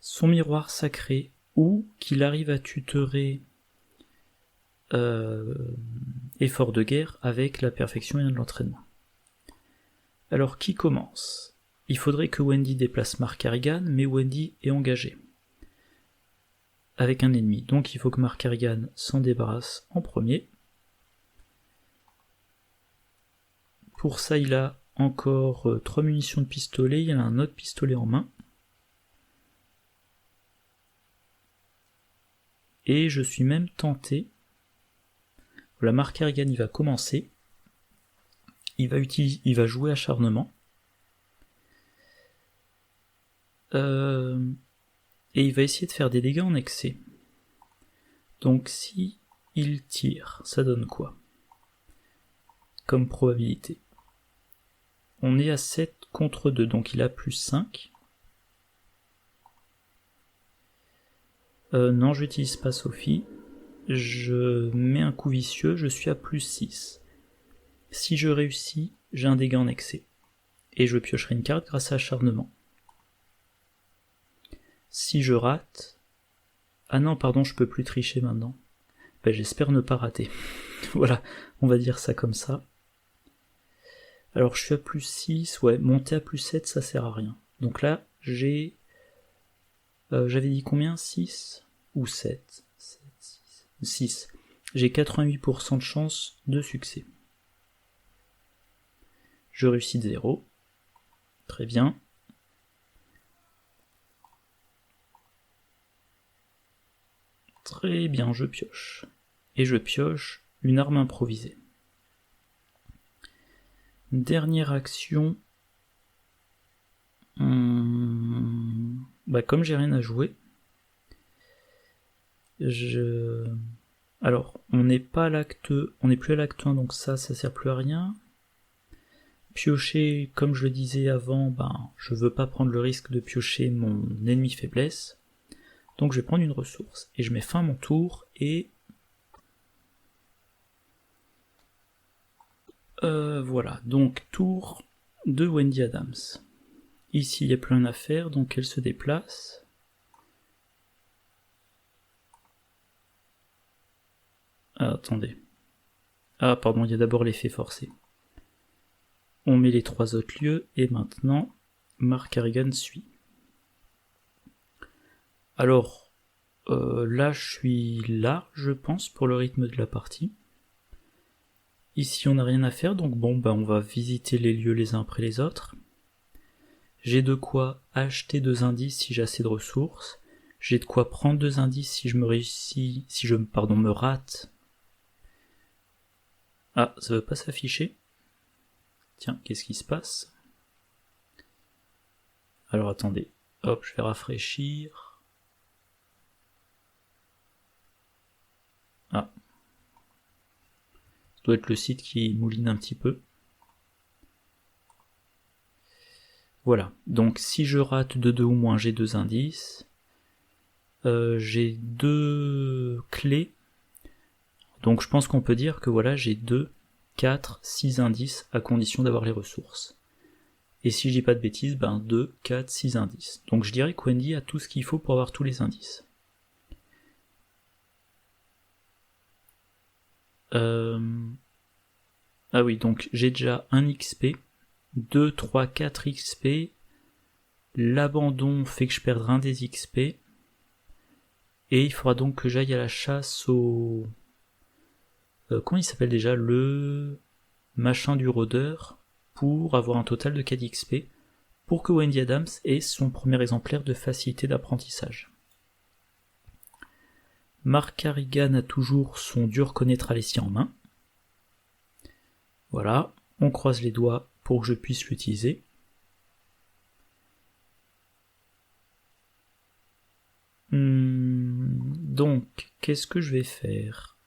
son miroir sacré ou qu'il arrive à tutorer effort de guerre avec la perfection et de l'entraînement. Alors qui commence? Il faudrait que Wendy déplace Mark Harrigan, mais Wendy est engagée avec un ennemi, donc il faut que Mark Harrigan s'en débarrasse en premier. Pour ça, il a encore 3 munitions de pistolet, il a un autre pistolet en main. Et je suis même tenté. Voilà, Mark Harrigan, il va commencer. Il va jouer acharnement. Et il va essayer de faire des dégâts en excès. Donc si il tire, ça donne quoi comme probabilité? On est à 7 contre 2, donc il a plus 5. Non, j'utilise pas Sophie. Je mets un coup vicieux, je suis à plus 6. Si je réussis, j'ai un dégât en excès. Et je piocherai une carte grâce à acharnement. Si je rate... Ah non, pardon, je peux plus tricher maintenant. J'espère ne pas rater. Voilà, on va dire ça comme ça. Alors je suis à plus 6, ouais, monter à plus 7, ça sert à rien. Donc là, j'ai... j'avais dit combien? 6 ou 7? 6. J'ai 88% de chance de succès. Je réussis de 0. Très bien. Très bien, je pioche. Et je pioche une arme improvisée. Dernière action. Comme j'ai rien à jouer, alors, on n'est plus à l'acte 1, donc ça sert plus à rien. piocher, comme je le disais avant, je veux pas prendre le risque de piocher mon ennemi faiblesse. Donc je vais prendre une ressource. Et je mets fin à mon tour et... voilà, donc tour de Wendy Adams. Ici il n'y a plus rien à faire, donc elle se déplace. Ah, attendez. Ah pardon, il y a d'abord l'effet forcé. On met les 3 autres lieux, et maintenant, Mark Harrigan suit. Alors, là je suis large, je pense, pour le rythme de la partie. Ici on n'a rien à faire, donc bon, on va visiter les lieux les uns après les autres. J'ai de quoi acheter 2 indices si j'ai assez de ressources. J'ai de quoi prendre 2 indices si je me rate. Ah, ça veut pas s'afficher. Tiens, qu'est-ce qui se passe? Alors attendez, hop, je vais rafraîchir. Ah. Ça doit être le site qui mouline un petit peu. Voilà, donc si je rate de 2 ou moins, j'ai 2 indices. J'ai 2 clés. Donc je pense qu'on peut dire que voilà, j'ai 2, 4, 6 indices à condition d'avoir les ressources. Et si je dis pas de bêtises, 2, 4, 6 indices. Donc je dirais que Wendy a tout ce qu'il faut pour avoir tous les indices. Ah oui, donc j'ai déjà 1 XP, 2, 3, 4 XP, l'abandon fait que je perdrai un des XP, et il faudra donc que j'aille à la chasse au... comment il s'appelle déjà? Le machin du rôdeur, pour avoir un total de 4 XP, pour que Wendy Adams ait son premier exemplaire de facilité d'apprentissage. Mark Harrigan a toujours son dur connaître Alessia en main. Voilà, on croise les doigts pour que je puisse l'utiliser. Donc, qu'est-ce que je vais faire?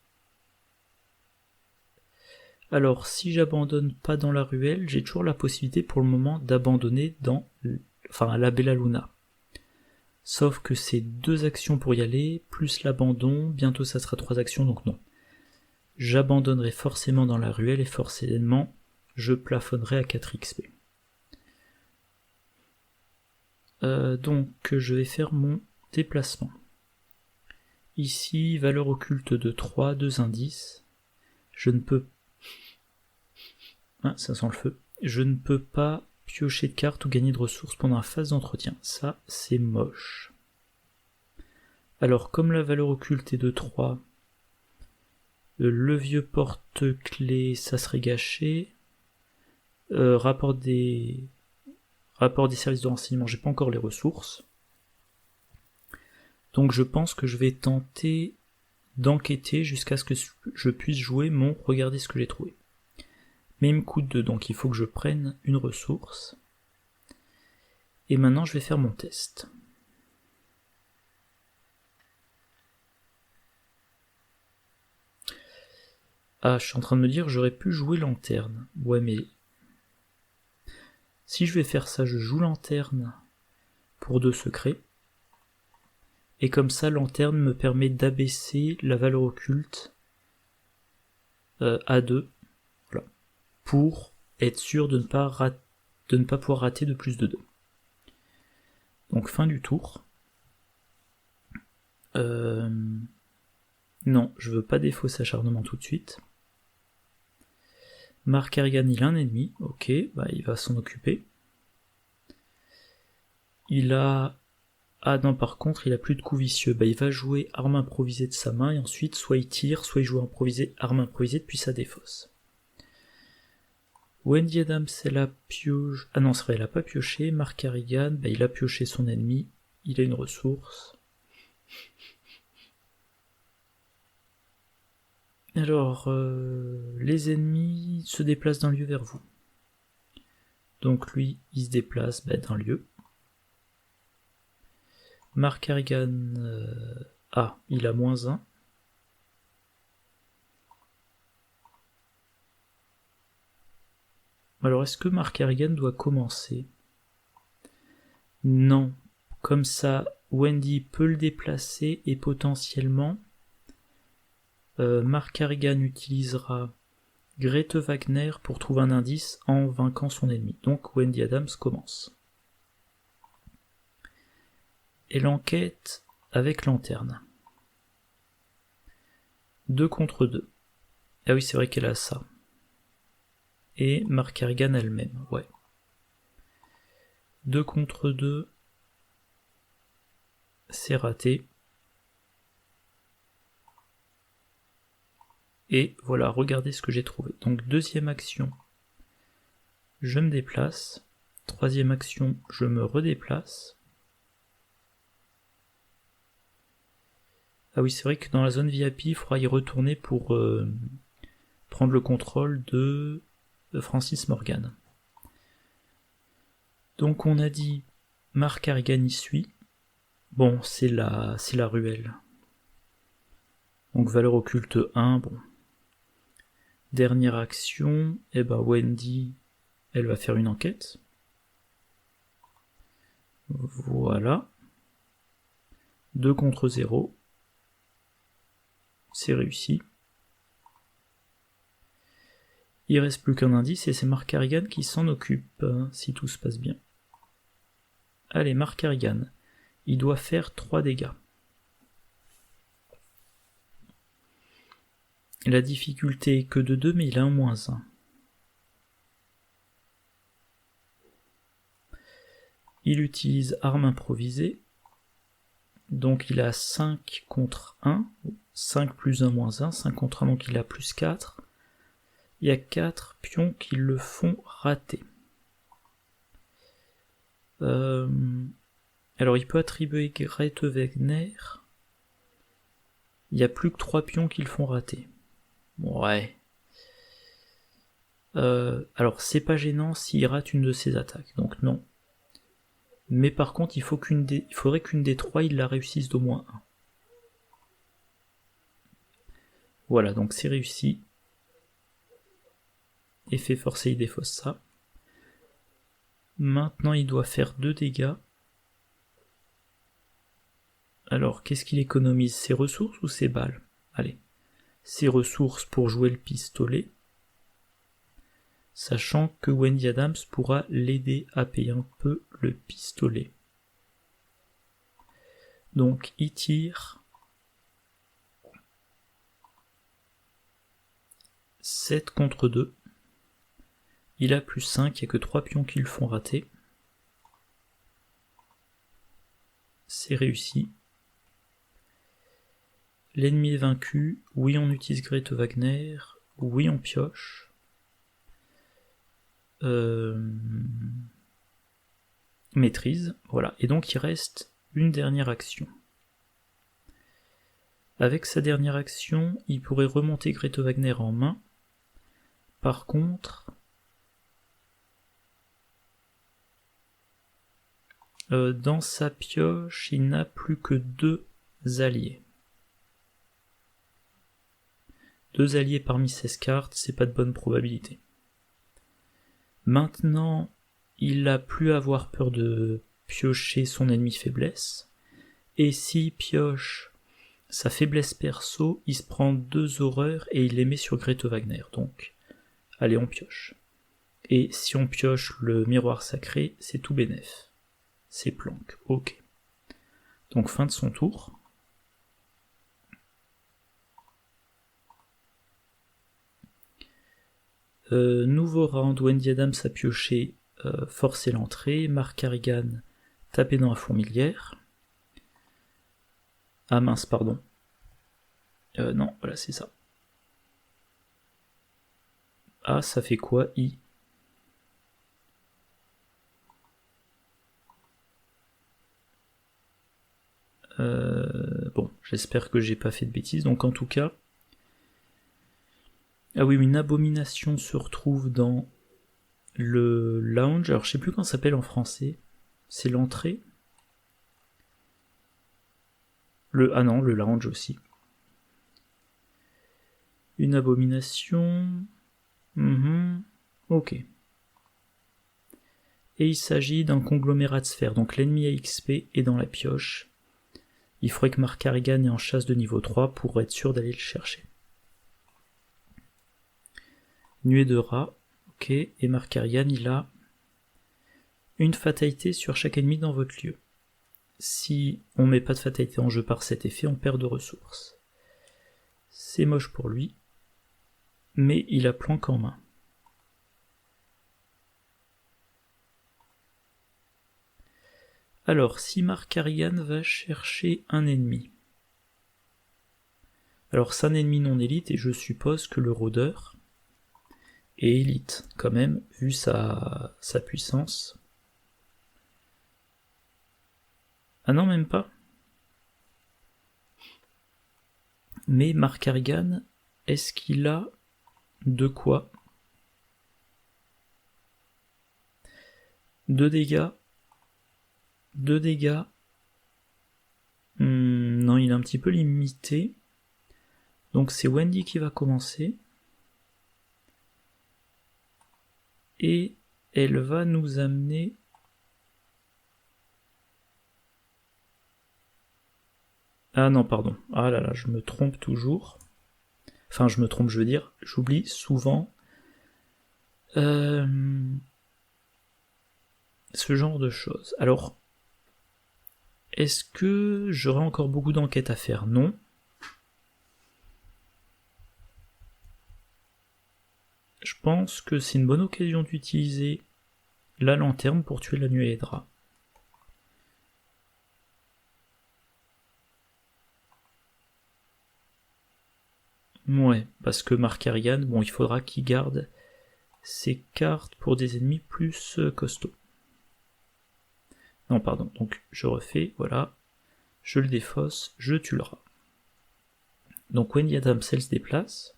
Alors, si j'abandonne pas dans la ruelle, j'ai toujours la possibilité pour le moment d'abandonner à la Bella Luna. Sauf que c'est 2 actions pour y aller, plus l'abandon, bientôt ça sera 3 actions, donc non. J'abandonnerai forcément dans la ruelle et forcément je plafonnerai à 4 XP. Donc je vais faire mon déplacement. Ici, valeur occulte de 3, 2 indices. Je ne peux... Ah, ça sent le feu. Je ne peux pas piocher de cartes ou gagner de ressources pendant la phase d'entretien. Ça, c'est moche. Alors, comme la valeur occulte est de 3, le vieux porte-clés, ça serait gâché. Rapport des services de renseignement, j'ai pas encore les ressources. Donc je pense que je vais tenter d'enquêter jusqu'à ce que je puisse jouer mon « Regardez ce que j'ai trouvé ». Mais il me coûte 2, donc il faut que je prenne une ressource. Et maintenant je vais faire mon test. Ah, je suis en train de me dire, j'aurais pu jouer lanterne. Ouais, mais... Si je vais faire ça, je joue lanterne pour 2 secrets. Et comme ça, lanterne me permet d'abaisser la valeur occulte à 2. Voilà. Pour être sûr de ne pas pouvoir rater de plus de 2. Donc fin du tour. Non, je veux pas des faux acharnements tout de suite. Mark Harrigan, il a un ennemi, ok, il va s'en occuper. Il a... Ah non, par contre, il a plus de coups vicieux. Il va jouer arme improvisée de sa main, et ensuite, soit il tire, soit il joue arme improvisée depuis sa défausse. Wendy Adams, elle a pioché... Ah non, c'est vrai, elle a pas pioché. Mark Harrigan, il a pioché son ennemi, il a une ressource. Alors, les ennemis se déplacent d'un lieu vers vous. Donc lui, il se déplace d'un lieu. Mark Harrigan, il a -1. Alors, est-ce que Mark Harrigan doit commencer? Non. Comme ça, Wendy peut le déplacer et potentiellement, Mark Harrigan utilisera Grete Wagner pour trouver un indice en vainquant son ennemi. Donc Wendy Adams commence. Et l'enquête avec lanterne. 2 contre 2. Ah oui, c'est vrai qu'elle a ça. Et Mark Harrigan elle-même, ouais. 2 contre 2. C'est raté. Et voilà, regardez ce que j'ai trouvé. Donc deuxième action, je me déplace. Troisième action, je me redéplace. Ah oui, c'est vrai que dans la zone VIP, il faudra y retourner pour prendre le contrôle de Francis Morgan. Donc on a dit Mark Harrigan y suit. Bon, c'est la ruelle. Donc valeur occulte 1, bon. Dernière action, et ben Wendy, elle va faire une enquête. Voilà. 2 contre 0. C'est réussi. Il reste plus qu'un indice et c'est Mark Harrigan qui s'en occupe, si tout se passe bien. Allez, Mark Harrigan, il doit faire 3 dégâts. La difficulté est que de 2, mais il a un -1. Il utilise arme improvisée, donc il a 5 contre 1, 5 plus 1 -1, 5 contre 1, donc il a plus 4. Il y a 4 pions qui le font rater. Alors il peut attribuer Grete Wagner. Il n'y a plus que 3 pions qui le font rater. Ouais. Alors c'est pas gênant s'il rate une de ses attaques, donc non. Mais par contre il faudrait qu'une des 3 il la réussisse d'au moins 1. Voilà, donc c'est réussi. Effet forcé, il défausse ça. Maintenant il doit faire 2 dégâts. Alors qu'est-ce qu'il économise? Ses ressources ou ses balles? Allez. Ses ressources pour jouer le pistolet, sachant que Wendy Adams pourra l'aider à payer un peu le pistolet. Donc il tire 7 contre 2. Il a plus 5, il n'y a que 3 pions qui le font rater. C'est réussi. L'ennemi est vaincu. Oui, on utilise Grete Wagner. Oui, on pioche. Maîtrise. Voilà. Et donc il reste une dernière action. Avec sa dernière action, il pourrait remonter Grete Wagner en main. Par contre, dans sa pioche, il n'a plus que 2 alliés. 2 alliés parmi 16 cartes, c'est pas de bonne probabilité. Maintenant, il n'a plus à avoir peur de piocher son ennemi faiblesse. Et s'il pioche sa faiblesse perso, il se prend 2 horreurs et il les met sur Grete Wagner. Donc, allez, on pioche. Et si on pioche le miroir sacré, c'est tout bénef. C'est planque, ok. Donc fin de son tour. Nouveau round, Wendy Adams a pioché forcer l'entrée, Mark Harrigan taper dans la fourmilière. Ah mince, pardon. Non, voilà, c'est ça. Ah, ça fait quoi, I? Bon, j'espère que j'ai pas fait de bêtises, donc en tout cas... Ah oui, une abomination se retrouve dans le lounge, alors je sais plus comment ça s'appelle en français, c'est l'entrée. Ah non, le lounge aussi. Une abomination... Ok. Et il s'agit d'un conglomérat de sphères, donc l'ennemi à XP est dans la pioche. Il faudrait que Mark Harrigan est en chasse de niveau 3 pour être sûr d'aller le chercher. Nuée de rats, ok, et Mark Harrigan il a une fatalité sur chaque ennemi dans votre lieu. Si on met pas de fatalité en jeu par cet effet, on perd de ressources. C'est moche pour lui, mais il a planque en main. Alors, si Mark Harrigan va chercher un ennemi. Alors, c'est un ennemi non élite, et je suppose que le rôdeur est élite, quand même, vu sa puissance. Ah non, même pas. Mais Mark Harrigan, est-ce qu'il a de quoi? 2 dégâts. 2 dégâts. Non, il est un petit peu limité. Donc c'est Wendy qui va commencer. Et elle va nous amener... Ah non, pardon. Ah là là, je me trompe toujours. Enfin, je me trompe, je veux dire, j'oublie souvent ce genre de choses. Alors, est-ce que j'aurai encore beaucoup d'enquêtes à faire? Non. Je pense que c'est une bonne occasion d'utiliser la lanterne pour tuer la nuée Hydra. Ouais, parce que Mark Harrigan, bon, il faudra qu'il garde ses cartes pour des ennemis plus costauds. Non, pardon, donc je refais, voilà, je le défausse, je tue le rat. Donc Wendy Adams, elle se déplace,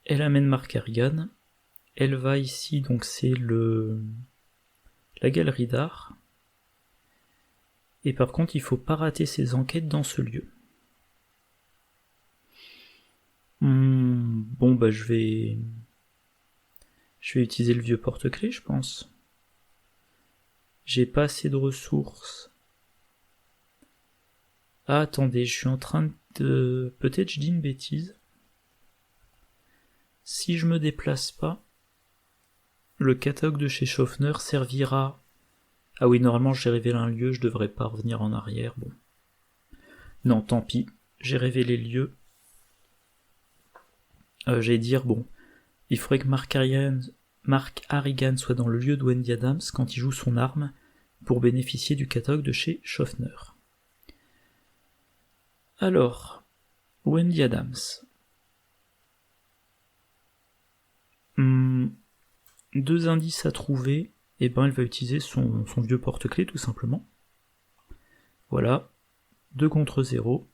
elle amène Mark Harrigan, elle va ici, donc c'est la galerie d'art, et par contre il faut pas rater ses enquêtes dans ce lieu. Bon bah je vais utiliser le vieux porte-clés, je pense. J'ai pas assez de ressources. Ah attendez, je suis en train de... Peut-être je dis une bêtise. Si je me déplace pas, le catalogue de chez Schaffner servira... Ah oui, normalement j'ai révélé un lieu, je devrais pas revenir en arrière, bon. Non, tant pis, j'ai révélé le lieu. J'allais dire, bon, il faudrait que Mark Harrigan soit dans le lieu de Wendy Adams quand il joue son arme pour bénéficier du catalogue de chez Schaffner. Alors, Wendy Adams. Deux indices à trouver, et ben elle va utiliser son vieux porte-clés tout simplement. Voilà, 2 contre 0.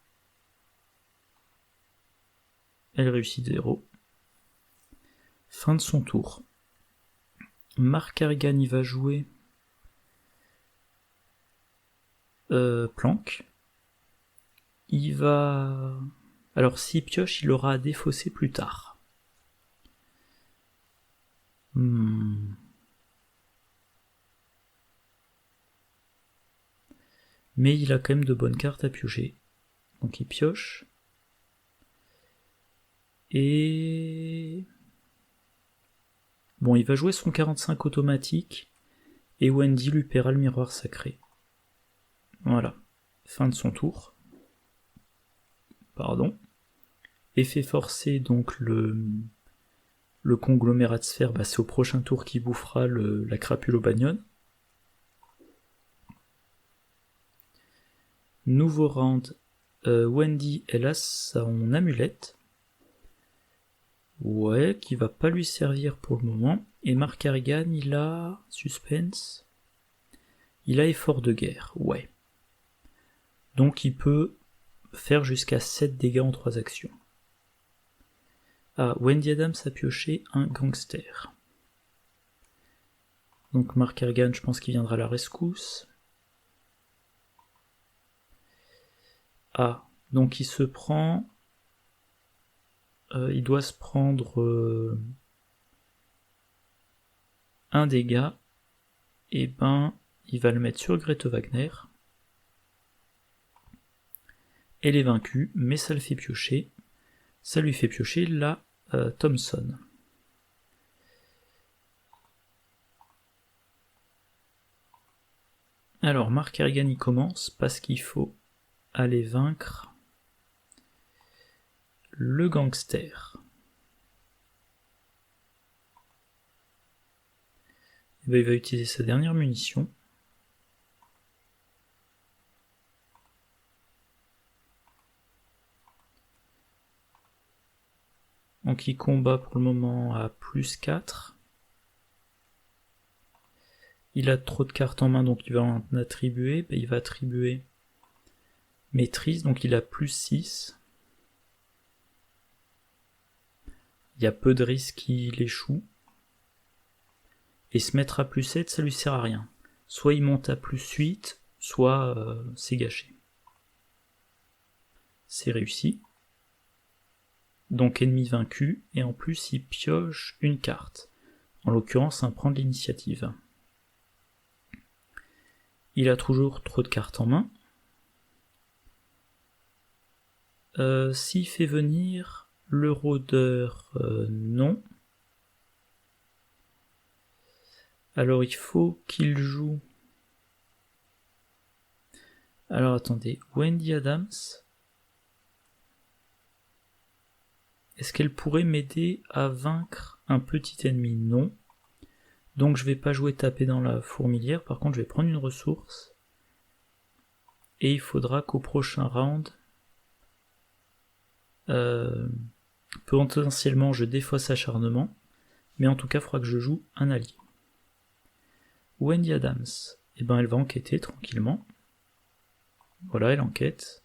Elle réussit 0. Fin de son tour. Mark Harrigan, il va jouer planque. Il va... Alors s'il pioche, il aura à défausser plus tard. Mais il a quand même de bonnes cartes à piocher. Donc il pioche. Et... Bon, il va jouer son 45 automatique, et Wendy lui paiera le miroir sacré. Voilà. Fin de son tour. Pardon. Effet forcé, donc le conglomérat de sphères, bah c'est au prochain tour qui bouffera la crapule au bagnon. Nouveau round. Wendy, elle a son amulette. Ouais, qui va pas lui servir pour le moment. Et Mark Harrigan, il a... Suspense. Il a effort de guerre, ouais. Donc il peut faire jusqu'à 7 dégâts en 3 actions. Ah, Wendy Adams a pioché un gangster. Donc Mark Harrigan, je pense qu'il viendra à la rescousse. Ah, donc il se prend... il doit se prendre un dégât. et ben il va le mettre sur Grete Wagner. Elle est vaincue, mais ça le fait piocher. Ça lui fait piocher la Thompson. Alors Mark Harrigan il commence parce qu'il faut aller vaincre le gangster. Et ben, il va utiliser sa dernière munition. Donc il combat pour le moment à plus 4. Il a trop de cartes en main, donc il va en attribuer. Ben, il va attribuer maîtrise, donc il a plus 6. Il y a peu de risques qu'il échoue. Et se mettre à plus 7, ça lui sert à rien. Soit il monte à plus 8, soit c'est gâché. C'est réussi. Donc ennemi vaincu, et en plus il pioche une carte. En l'occurrence un prendre l'initiative. Il a toujours trop de cartes en main. S'il fait venir le rôdeur, non. Alors il faut qu'il joue... Alors attendez, Wendy Adams... Est-ce qu'elle pourrait m'aider à vaincre un petit ennemi? Non. Donc je vais pas jouer taper dans la fourmilière, par contre je vais prendre une ressource. Et il faudra qu'au prochain round, potentiellement je défausse acharnement, mais en tout cas il faudra que je joue un allié. Wendy Adams, eh ben elle va enquêter tranquillement. Voilà, elle enquête.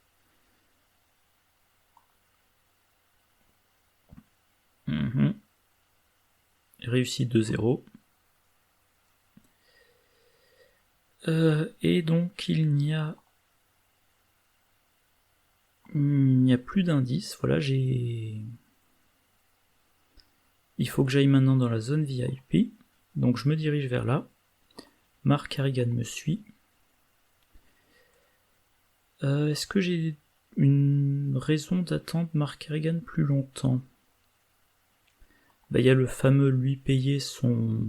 Réussi 2-0. Et donc il n'y a plus d'indices. Voilà, il faut que j'aille maintenant dans la zone VIP. Donc je me dirige vers là. Mark Harrigan me suit. Est-ce que j'ai une raison d'attendre Mark Harrigan plus longtemps? Bah, y a le fameux lui payer son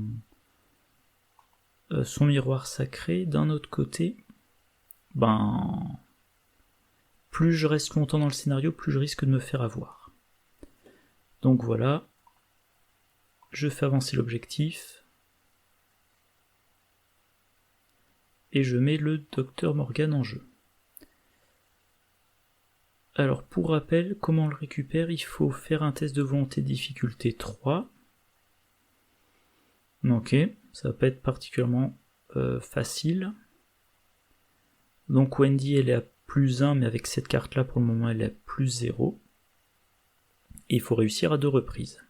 miroir sacré. D'un autre côté, ben, plus je reste longtemps dans le scénario, plus je risque de me faire avoir. Donc voilà, je fais avancer l'objectif, et je mets le Dr Morgan en jeu. Alors pour rappel, comment on le récupère? Il faut faire un test de volonté difficulté 3. Ok, ça va pas être particulièrement facile. Donc Wendy elle est à plus 1, mais avec cette carte là pour le moment elle est à plus 0. Et il faut réussir à 2 reprises.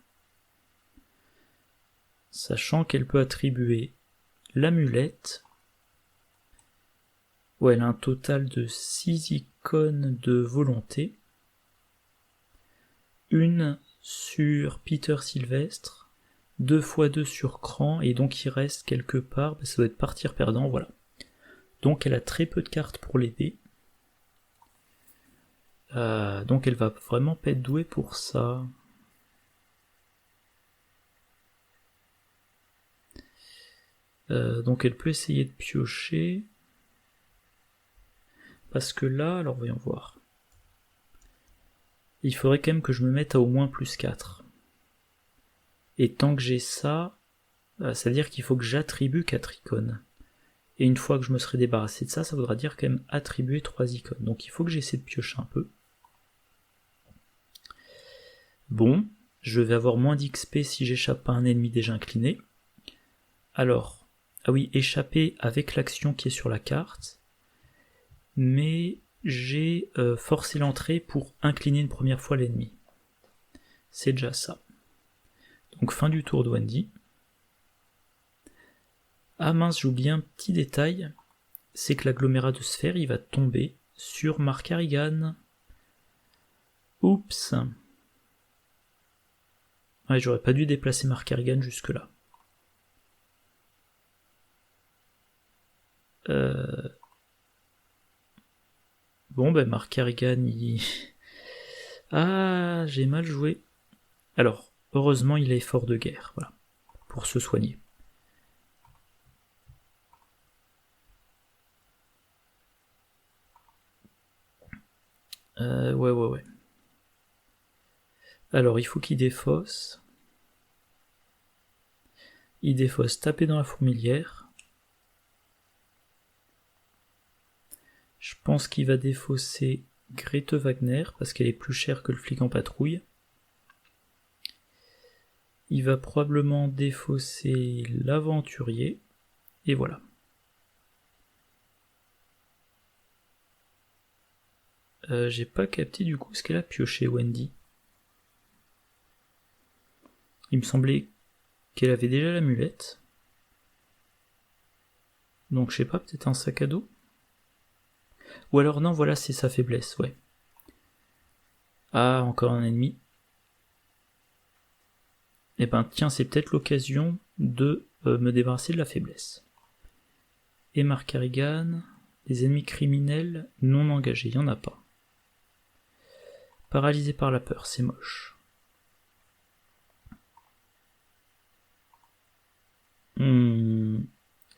Sachant qu'elle peut attribuer l'amulette. Ouais, elle a un total de 6 icônes de volonté. Une sur Peter Sylvestre, 2 x 2 sur Cran, et donc il reste quelque part, ça doit être partir perdant, voilà. Donc elle a très peu de cartes pour l'aider. Donc elle va vraiment pas être douée pour ça. Donc elle peut essayer de piocher. Parce que là, alors voyons voir. Il faudrait quand même que je me mette à au moins plus 4. Et tant que j'ai ça, ça veut dire qu'il faut que j'attribue 4 icônes. Et une fois que je me serai débarrassé de ça, ça voudra dire quand même attribuer 3 icônes. Donc il faut que j'essaie de piocher un peu. Bon, je vais avoir moins d'XP si j'échappe à un ennemi déjà incliné. Alors, ah oui, échapper avec l'action qui est sur la carte. Mais j'ai forcé l'entrée pour incliner une première fois l'ennemi. C'est déjà ça. Donc fin du tour de Wendy. Ah mince, j'ai oublié un petit détail, c'est que l'agglomérat de sphère, il va tomber sur Mark Harrigan. Oups. Ouais, j'aurais pas dû déplacer Mark Harrigan jusque là. Bon, ben Mark Carrigan, il... Ah, j'ai mal joué. Alors, heureusement, il a effort de guerre, voilà, pour se soigner. Ouais. Alors, il faut qu'il défausse. Il défausse taper dans la fourmilière. Je pense qu'il va défausser Grete Wagner, parce qu'elle est plus chère que le flic en patrouille. Il va probablement défausser l'aventurier. Et voilà. J'ai pas capté du coup ce qu'elle a pioché, Wendy. Il me semblait qu'elle avait déjà l'amulette. Donc je sais pas, peut-être un sac à dos. Ou alors non, voilà, c'est sa faiblesse, ouais. Ah, encore un ennemi. Eh ben tiens, c'est peut-être l'occasion de me débarrasser de la faiblesse. Et Mark Carrigan, des ennemis criminels non engagés, il n'y en a pas. Paralysé par la peur, c'est moche.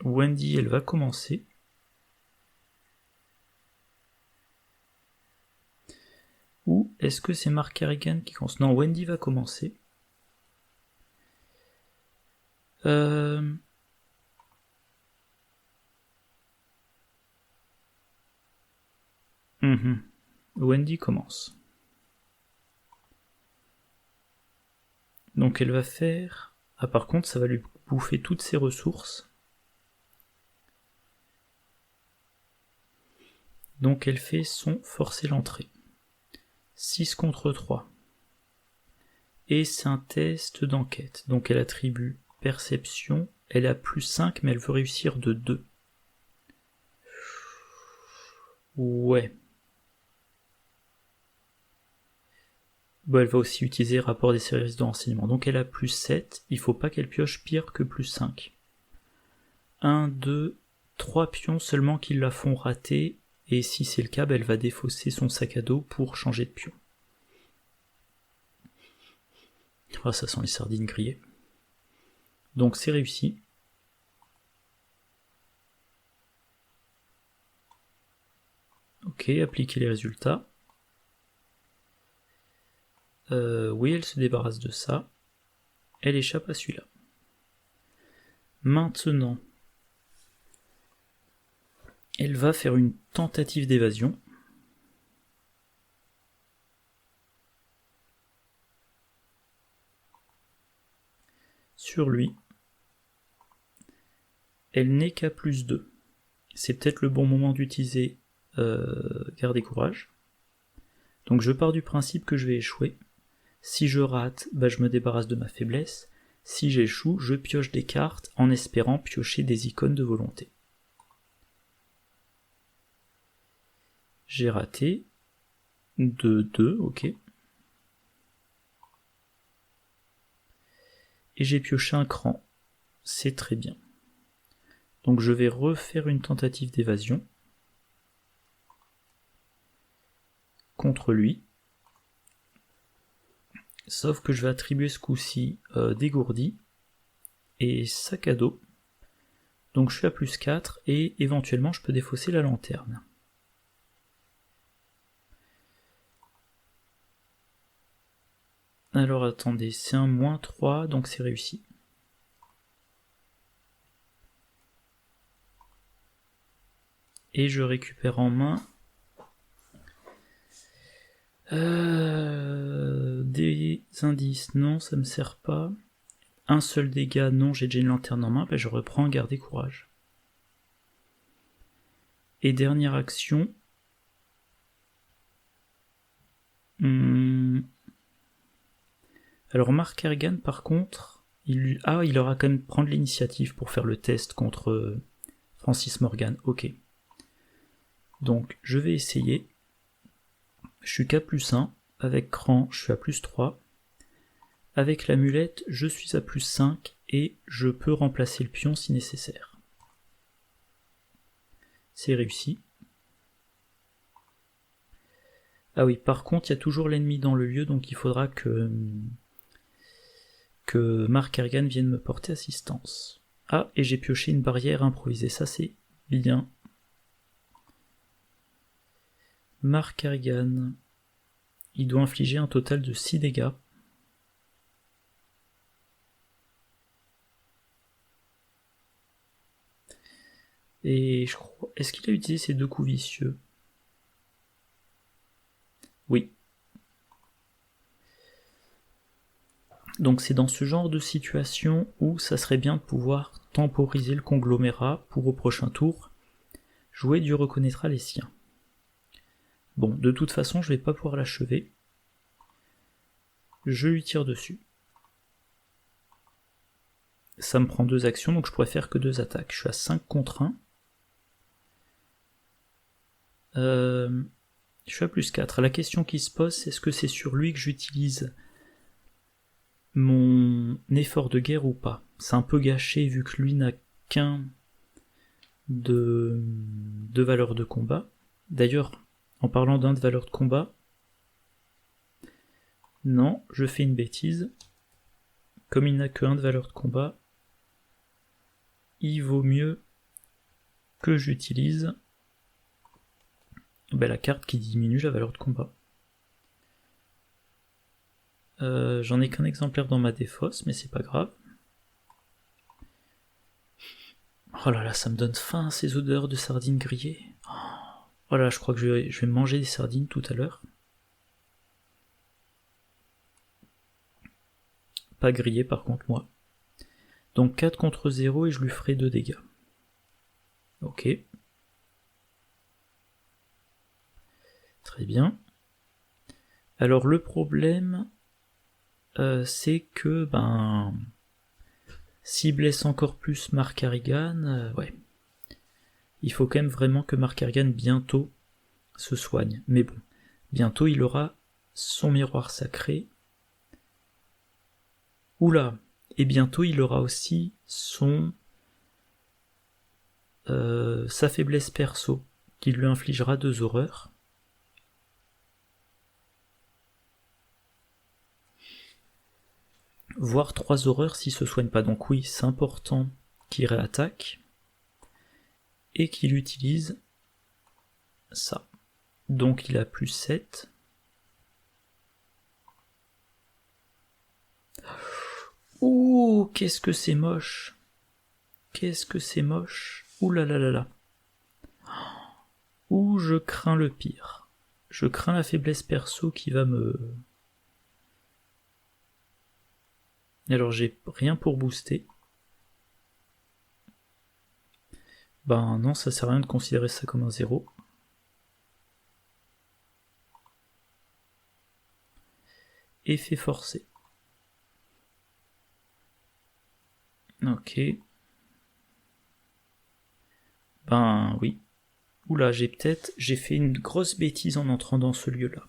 Wendy, elle va commencer. Ou est-ce que c'est Mark Carrigan qui commence? Non, Wendy va commencer. Wendy commence. Donc elle va faire... Ah par contre, ça va lui bouffer toutes ses ressources. Donc elle fait son forcer l'entrée. 6 contre 3. Et c'est un test d'enquête. Donc elle attribue perception. Elle a plus 5, mais elle veut réussir de 2. Ouais. Bon, elle va aussi utiliser rapport des services de renseignement. Donc elle a plus 7. Il faut pas qu'elle pioche pire que plus 5. 1, 2, 3 pions seulement qui la font rater. Et si c'est le cas, elle va défausser son sac à dos pour changer de pion. Ah, ça sent les sardines grillées. Donc c'est réussi. Ok, appliquer les résultats. Oui, elle se débarrasse de ça. Elle échappe à celui-là. Maintenant, elle va faire une tentative d'évasion. Sur lui. Elle n'est qu'à plus 2. C'est peut-être le bon moment d'utiliser garder courage. Donc je pars du principe que je vais échouer. Si je rate, je me débarrasse de ma faiblesse. Si j'échoue, je pioche des cartes en espérant piocher des icônes de volonté. J'ai raté. De 2, ok. Et j'ai pioché un cran. C'est très bien. Donc je vais refaire une tentative d'évasion. Contre lui. Sauf que je vais attribuer ce coup-ci dégourdi et sac à dos. Donc je suis à plus 4 et éventuellement je peux défausser la lanterne. Alors attendez, c'est un moins 3, donc c'est réussi. Et je récupère en main des indices, non, ça me sert pas. Un seul dégât, non, j'ai déjà une lanterne en main, je reprends garder courage. Et dernière action. Alors Mark Carrigan, par contre, il aura quand même prendre l'initiative pour faire le test contre Francis Morgan. Ok. Donc je vais essayer. Je suis qu'à plus 1. Avec cran, je suis à plus 3. Avec l'amulette, je suis à plus 5 et je peux remplacer le pion si nécessaire. C'est réussi. Ah oui, par contre, il y a toujours l'ennemi dans le lieu, donc il faudra que Mark Harrigan vienne me porter assistance. Ah, et j'ai pioché une barrière improvisée, ça c'est bien. Mark Harrigan, il doit infliger un total de 6 dégâts. Et je crois... Est-ce qu'il a utilisé ses 2 coups vicieux? Oui. Donc c'est dans ce genre de situation où ça serait bien de pouvoir temporiser le conglomérat pour au prochain tour jouer du reconnaîtra les siens. Bon, de toute façon, je vais pas pouvoir l'achever. Je lui tire dessus. Ça me prend 2 actions, donc je pourrais faire que 2 attaques. Je suis à 5 contre 1. Je suis à plus 4. La question qui se pose, c'est est-ce que c'est sur lui que j'utilise mon effort de guerre ou pas? C'est un peu gâché vu que lui n'a qu'un de valeur de combat. D'ailleurs, en parlant d'un de valeur de combat, non, je fais une bêtise. Comme il n'a que 1 de valeur de combat, il vaut mieux que j'utilise la carte qui diminue la valeur de combat. J'en ai qu'un exemplaire dans ma défausse, mais c'est pas grave. Oh là là, ça me donne faim ces odeurs de sardines grillées. Oh là là, je crois que je vais manger des sardines tout à l'heure. Pas grillées par contre, moi. Donc 4 contre 0 et je lui ferai 2 dégâts. Ok. Très bien. Alors le problème, c'est que, s'il blesse encore plus Mark Harrigan, ouais. Il faut quand même vraiment que Mark Harrigan bientôt se soigne. Mais bon, bientôt il aura son miroir sacré. Oula, et bientôt il aura aussi sa faiblesse perso, qui lui infligera 2 horreurs. Voire 3 horreurs s'il se soigne pas. Donc oui, c'est important qu'il réattaque et qu'il utilise ça. Donc il a plus 7. Ouh, qu'est-ce que c'est moche. Qu'est-ce que c'est moche. Ouh là là là là. Ouh, je crains le pire. Je crains la faiblesse perso qui va me... Alors j'ai rien pour booster. Ben non, ça sert à rien de considérer ça comme un 0. Effet forcé. Ok. Ben oui. Oula, j'ai fait une grosse bêtise en entrant dans ce lieu-là.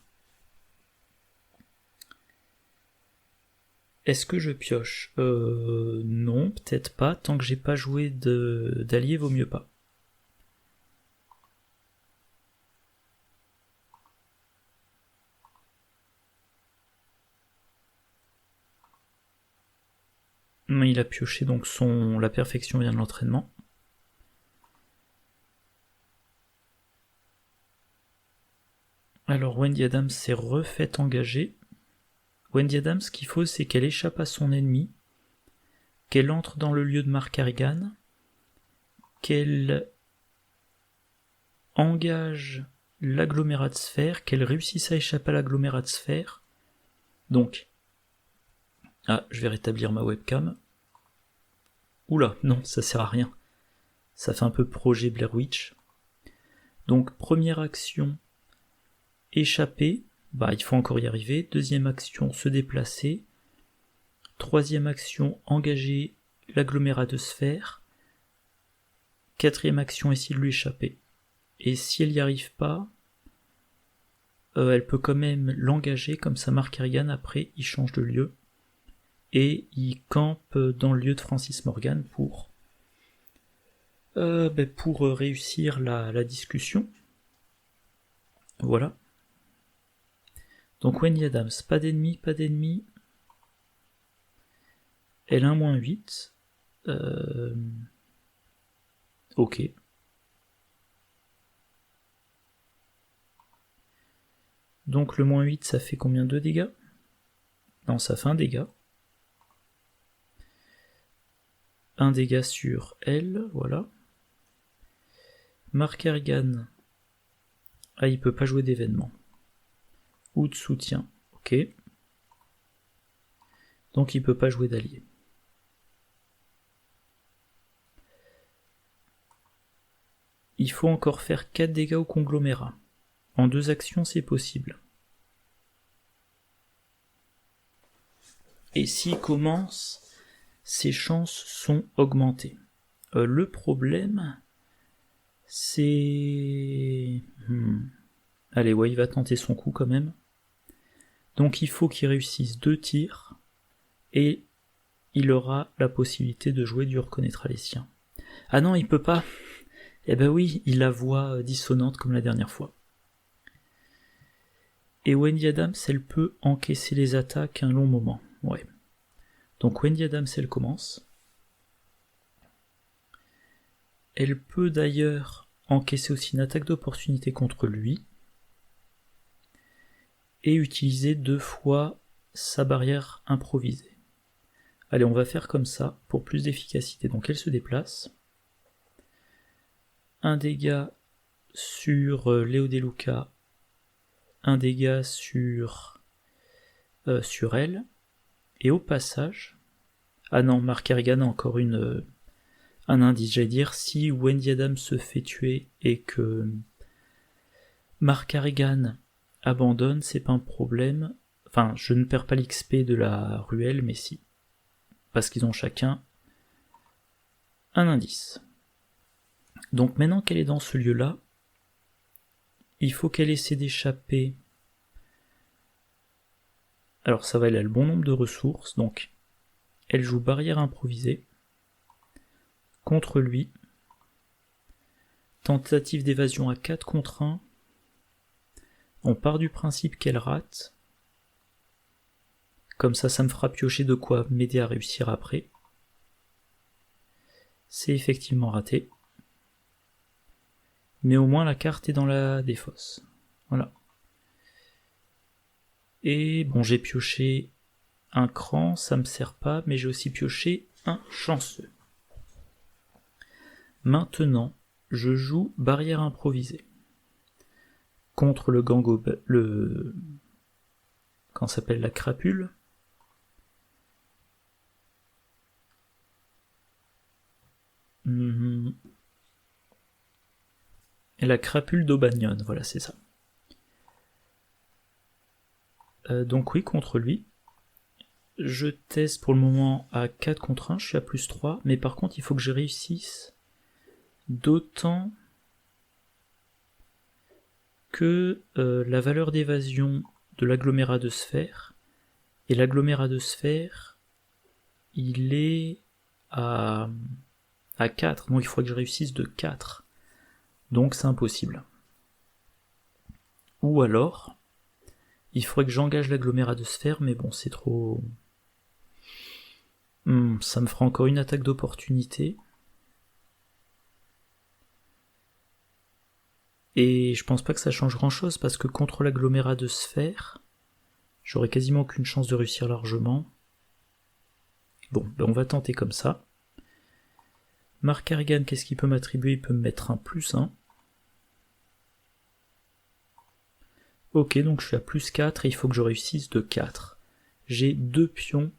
Est-ce que je pioche? Non, peut-être pas. Tant que j'ai pas joué d'allié, vaut mieux pas. Il a pioché, donc la perfection vient de l'entraînement. Alors Wendy Adams s'est refaite engager. Wendy Adams, ce qu'il faut, c'est qu'elle échappe à son ennemi, qu'elle entre dans le lieu de Mark Harrigan, qu'elle engage l'agglomérat de sphère, qu'elle réussisse à échapper à l'agglomérat de sphère. Donc, je vais rétablir ma webcam. Oula, non, ça sert à rien. Ça fait un peu projet Blair Witch. Donc, première action, échapper. Il faut encore y arriver. Deuxième action, se déplacer. Troisième action, engager l'agglomérat de sphère. Quatrième action, essayer de lui échapper. Et si elle n'y arrive pas, elle peut quand même l'engager, comme ça Mark Harrigan, après il change de lieu. Et il campe dans le lieu de Francis Morgan pour Pour réussir la discussion. Voilà. Donc Wendy Adams, pas d'ennemi, pas d'ennemi. L1 -8. Ok. Donc le -8, ça fait combien de dégâts? Non, ça fait un dégât. Un dégât sur elle, voilà. Mark Harrigan. Ah, il peut pas jouer d'événement. Ou de soutien, ok. Donc il peut pas jouer d'allié. Il faut encore faire 4 dégâts au conglomérat. En 2 actions, c'est possible. Et s'il commence, ses chances sont augmentées. Le problème, c'est... Allez, ouais, il va tenter son coup quand même. Donc il faut qu'il réussisse 2 tirs, et il aura la possibilité de jouer du reconnaître les siens. Ah non, il peut pas. Eh ben oui, il a voix dissonante comme la dernière fois. Et Wendy Adams, elle peut encaisser les attaques un long moment. Ouais. Donc Wendy Adams, elle commence. Elle peut d'ailleurs encaisser aussi une attaque d'opportunité contre lui. Et utiliser 2 fois sa barrière improvisée. Allez, on va faire comme ça, pour plus d'efficacité. Donc elle se déplace. Un dégât sur Léo De Luca. Un dégât sur elle. Et au passage... Ah non, Mark Harrigan a encore un indice. J'allais dire, si Wendy Adams se fait tuer et que Mark Harrigan abandonne, c'est pas un problème. Enfin, je ne perds pas l'XP de la ruelle, mais si. Parce qu'ils ont chacun un indice. Donc maintenant qu'elle est dans ce lieu-là, il faut qu'elle essaie d'échapper. Alors ça va, elle a le bon nombre de ressources, donc elle joue barrière improvisée contre lui. Tentative d'évasion à 4 contre 1. On part du principe qu'elle rate. Comme ça me fera piocher de quoi m'aider à réussir après. C'est effectivement raté. Mais au moins la carte est dans la défausse. Voilà. Et bon, j'ai pioché un cran, ça me sert pas, mais j'ai aussi pioché un chanceux. Maintenant, je joue barrière improvisée. Contre le gango... Comment s'appelle la crapule. Et la crapule d'Aubagnon, voilà, c'est ça. Donc oui, contre lui. Je teste pour le moment à 4 contre 1, je suis à plus 3, mais par contre il faut que je réussisse d'autant que la valeur d'évasion de l'agglomérat de sphère, et l'agglomérat de sphère, il est à 4, donc il faudrait que je réussisse de 4. Donc c'est impossible. Ou alors, il faudrait que j'engage l'agglomérat de sphère, mais bon, c'est trop... ça me fera encore une attaque d'opportunité. Et je pense pas que ça change grand chose, parce que contre l'agglomérat de sphère, j'aurais quasiment aucune chance de réussir largement. Bon, on va tenter comme ça. Mark Harrigan, qu'est-ce qu'il peut m'attribuer? Il peut me mettre un +1. Ok, donc je suis à plus 4 et il faut que je réussisse de 4. J'ai 2 pions.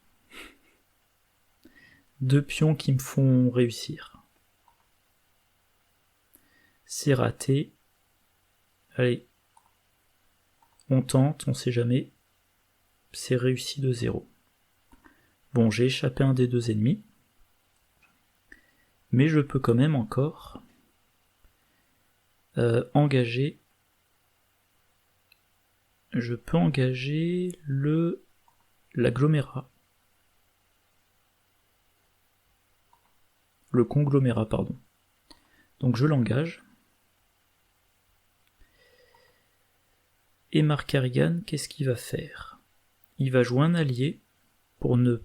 2 pions qui me font réussir. C'est raté. Allez. On tente, on sait jamais. C'est réussi de 0. Bon, j'ai échappé un des 2 ennemis. Mais je peux quand même encore engager... Je peux engager l'agglomérat. Le conglomérat, pardon. Donc je l'engage. Et Mark Harrigan, qu'est-ce qu'il va faire? Il va jouer un allié pour ne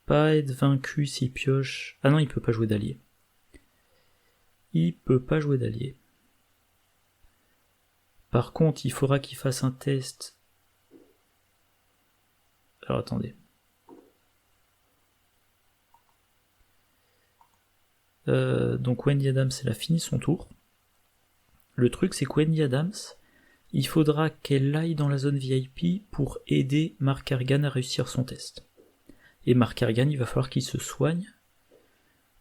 pas être vaincu s'il pioche... Ah non, il peut pas jouer d'allié. Il peut pas jouer d'allié. Par contre, il faudra qu'il fasse un test... Alors attendez. Donc Wendy Adams, elle a fini son tour. Le truc, c'est que Wendy Adams, il faudra qu'elle aille dans la zone VIP pour aider Mark Harrigan à réussir son test. Et Mark Harrigan, il va falloir qu'il se soigne.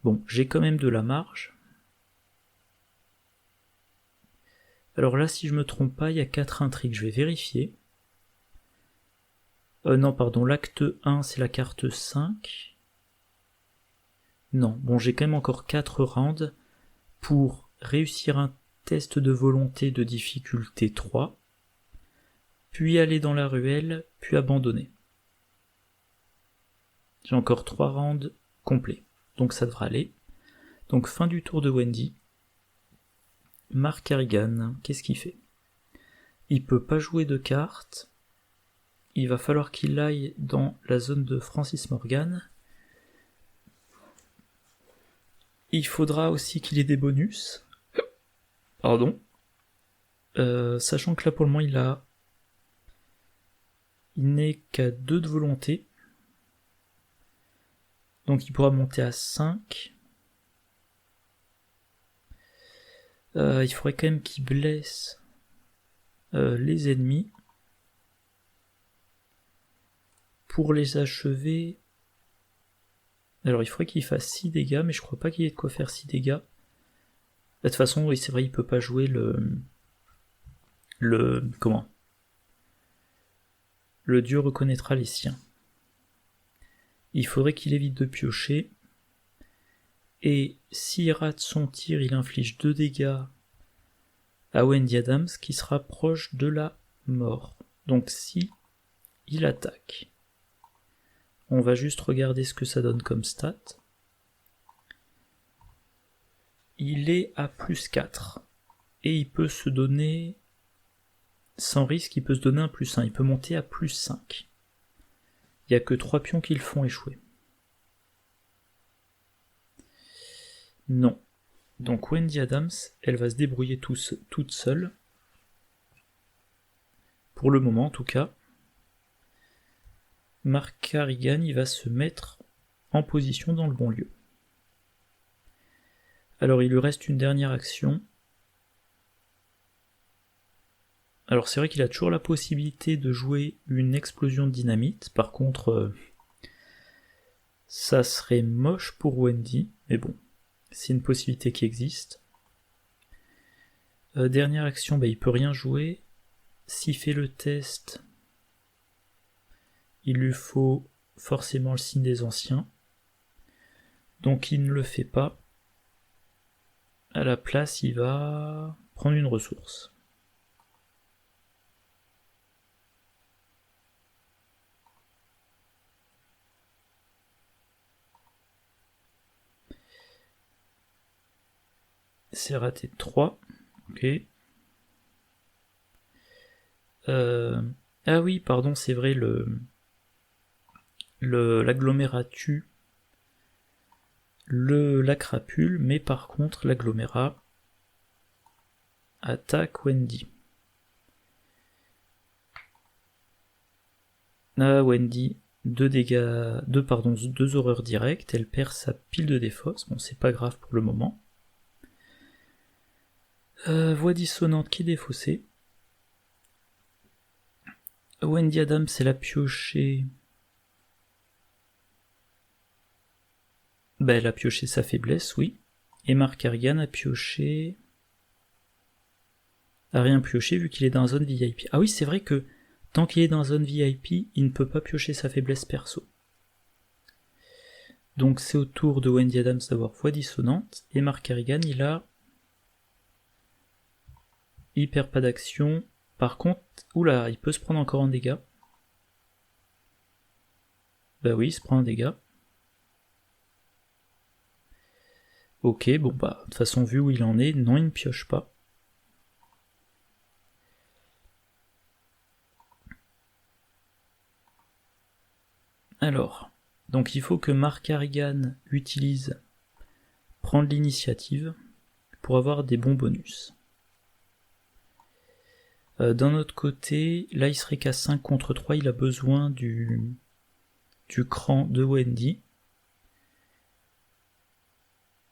Bon, j'ai quand même de la marge. Alors là, si je me trompe pas, il y a 4 intrigues, je vais vérifier. Non, pardon, l'acte 1, c'est la carte 5. Non, bon, j'ai quand même encore 4 rounds pour réussir un test de volonté de difficulté 3, puis aller dans la ruelle, puis abandonner. J'ai encore 3 rounds complets, donc ça devra aller. Donc fin du tour de Wendy. Mark Harrigan, qu'est-ce qu'il fait? Il peut pas jouer de cartes. Il va falloir qu'il aille dans la zone de Francis Morgan. Il faudra aussi qu'il ait des bonus. Pardon. Sachant que là pour le moment il n'est qu'à 2 de volonté. Donc il pourra monter à 5. Il faudrait quand même qu'il blesse les ennemis. Pour les achever... Alors il faudrait qu'il fasse 6 dégâts, mais je crois pas qu'il y ait de quoi faire 6 dégâts. De toute façon, oui, c'est vrai, il peut pas jouer comment? Le dieu reconnaîtra les siens. Il faudrait qu'il évite de piocher. Et s'il rate son tir, il inflige 2 dégâts à Wendy Adams, qui sera proche de la mort. Donc si il attaque, on va juste regarder ce que ça donne comme stat. Il est à plus 4. Et il peut se donner, sans risque, il peut se donner un plus 1. Il peut monter à plus 5. Il n'y a que 3 pions qui le font échouer. Non. Donc Wendy Adams, elle va se débrouiller toute seule. Pour le moment en tout cas. Mark Harrigan, il va se mettre en position dans le bon lieu. Alors il lui reste une dernière action. Alors c'est vrai qu'il a toujours la possibilité de jouer une explosion de dynamite. Par contre, ça serait moche pour Wendy. Mais bon, c'est une possibilité qui existe. Dernière action, il peut rien jouer. S'il fait le test... il lui faut forcément le signe des anciens. Donc il ne le fait pas. À la place, il va prendre une ressource. C'est raté de 3. Ok. Ah oui, pardon, c'est vrai, l'agglomérat tue la crapule, mais par contre l'agglomérat attaque Wendy. Ah, Wendy, 2 horreurs directes, elle perd sa pile de défausse, bon c'est pas grave pour le moment. Voix dissonante qui est défaussée. Wendy Adams, elle a pioché... elle a pioché sa faiblesse, oui. Et Mark Harrigan a pioché... a rien pioché vu qu'il est dans la zone VIP. Ah oui, c'est vrai que tant qu'il est dans la zone VIP, il ne peut pas piocher sa faiblesse perso. Donc c'est au tour de Wendy Adams d'avoir voix dissonante, et Mark Harrigan, il perd pas d'action. Par contre, oula, il peut se prendre encore un dégât. Bah oui, il se prend un dégât. Ok, bon bah, de toute façon, vu où il en est, non, il ne pioche pas. Alors, donc il faut que Mark Harrigan utilise prendre l'initiative pour avoir des bons bonus. D'un autre côté, là il serait qu'à 5 contre 3, il a besoin du cran de Wendy.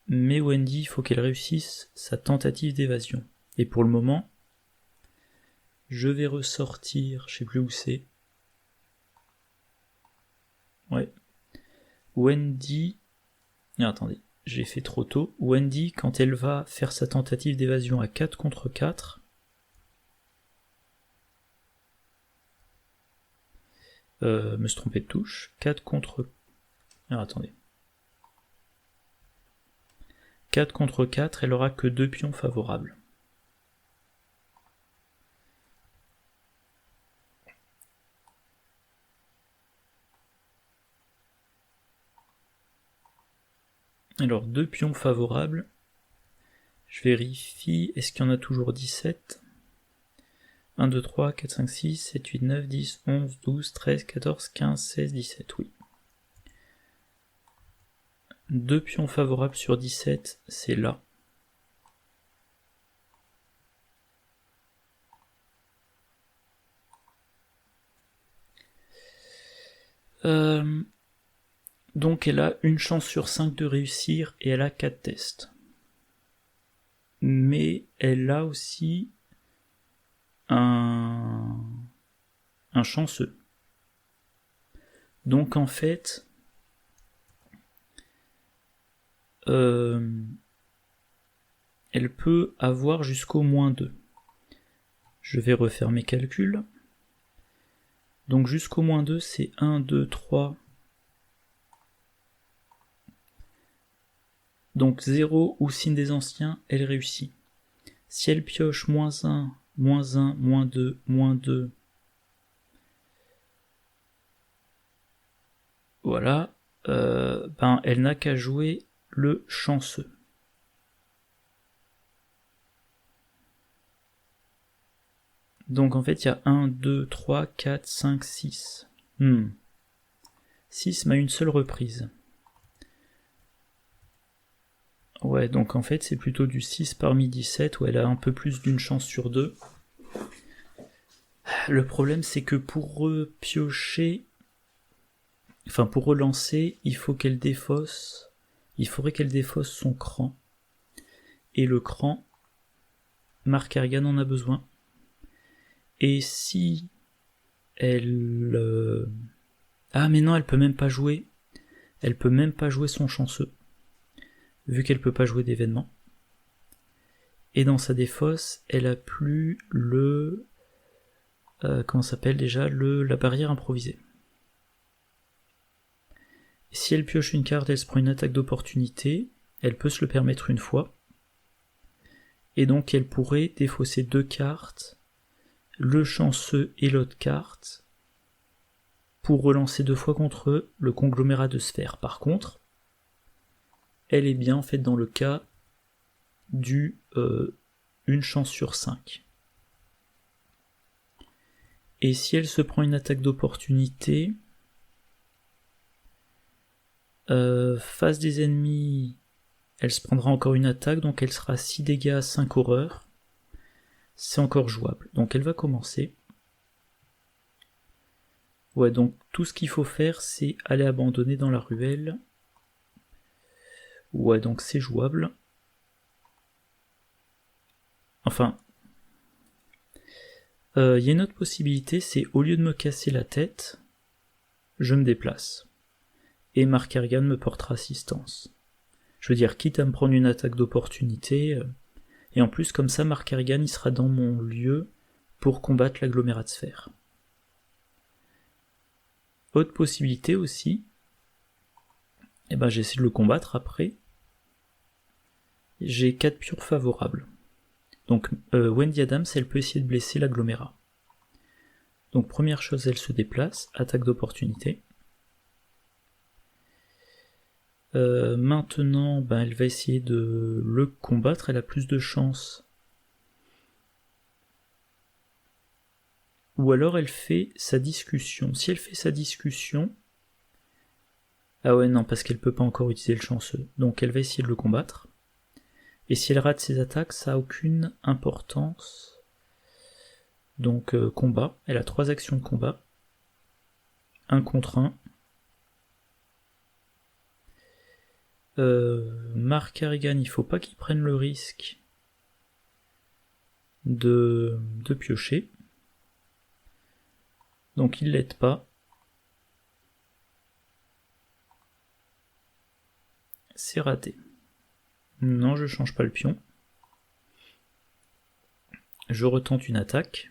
Mais Wendy, il faut qu'elle réussisse sa tentative d'évasion. Et pour le moment, je vais ressortir, je sais plus où c'est. Ouais. Wendy... Ah, attendez, j'ai fait trop tôt. Wendy, quand elle va faire sa tentative d'évasion à 4 contre 4, me suis trompé de touche, 4 contre... Ah, attendez. 4 contre 4, elle aura que 2 pions favorables. Alors, 2 pions favorables. Je vérifie, est-ce qu'il y en a toujours 17 ? 1, 2, 3, 4, 5, 6, 7, 8, 9, 10, 11, 12, 13, 14, 15, 16, 17, oui. 2 pions favorables sur 17, c'est là. Donc elle a une chance sur 5 de réussir et elle a 4 tests. Mais elle a aussi un chanceux. Donc en fait, elle peut avoir jusqu'au -2. Je vais refaire mes calculs. Donc jusqu'au -2, c'est 1, 2, 3. Donc 0 ou signe des anciens, elle réussit. Si elle pioche -1, -1, -2, -2, voilà, ben elle n'a qu'à jouer le chanceux. Donc en fait il y a 1, 2, 3, 4, 5, 6. 6 m'a une seule reprise. Ouais, donc en fait c'est plutôt du 6 parmi 17 où elle a un peu plus d'une chance sur 2. Le problème c'est que pour repiocher, enfin pour relancer, il faut qu'elle défausse, il faudrait qu'elle défausse son cran. Et le cran, Mark Harrigan en a besoin. Et si elle... Ah mais non, elle peut même pas jouer. Elle peut même pas jouer son chanceux. Vu qu'elle peut pas jouer d'événement. Et dans sa défausse, elle a plus le... comment ça s'appelle déjà, la barrière improvisée. Et si elle pioche une carte, elle se prend une attaque d'opportunité. Elle peut se le permettre une fois. Et donc elle pourrait défausser 2 cartes, le chanceux et l'autre carte, pour relancer 2 fois contre le conglomérat de sphères. Par contre, elle est bien en fait dans le cas du une chance sur 5. Et si elle se prend une attaque d'opportunité, face des ennemis, elle se prendra encore une attaque, donc elle sera 6 dégâts à 5 horreurs. C'est encore jouable. Donc elle va commencer. Ouais, donc tout ce qu'il faut faire, c'est aller abandonner dans la ruelle. Ouais, donc c'est jouable. Enfin, y a une autre possibilité, c'est au lieu de me casser la tête, je me déplace. Et Mark Harrigan me portera assistance. Je veux dire, quitte à me prendre une attaque d'opportunité, et en plus, comme ça, Mark Harrigan, il sera dans mon lieu pour combattre l'agglomérat de sphère. Autre possibilité aussi, et ben j'essaie de le combattre après. J'ai 4 pions favorables. Donc Wendy Adams, elle peut essayer de blesser l'agglomérat. Donc première chose, elle se déplace, attaque d'opportunité. Maintenant, ben, elle va essayer de le combattre, elle a plus de chance. Ou alors elle fait sa discussion. Si elle fait sa discussion... Ah ouais, non, parce qu'elle peut pas encore utiliser le chanceux. Donc elle va essayer de le combattre. Et si elle rate ses attaques, ça a aucune importance. Donc combat, elle a 3 actions de combat. 1 contre 1. Mark Carrigan, il faut pas qu'il prenne le risque de piocher. Donc il l'aide pas. C'est raté. Non, je change pas le pion. Je retente une attaque.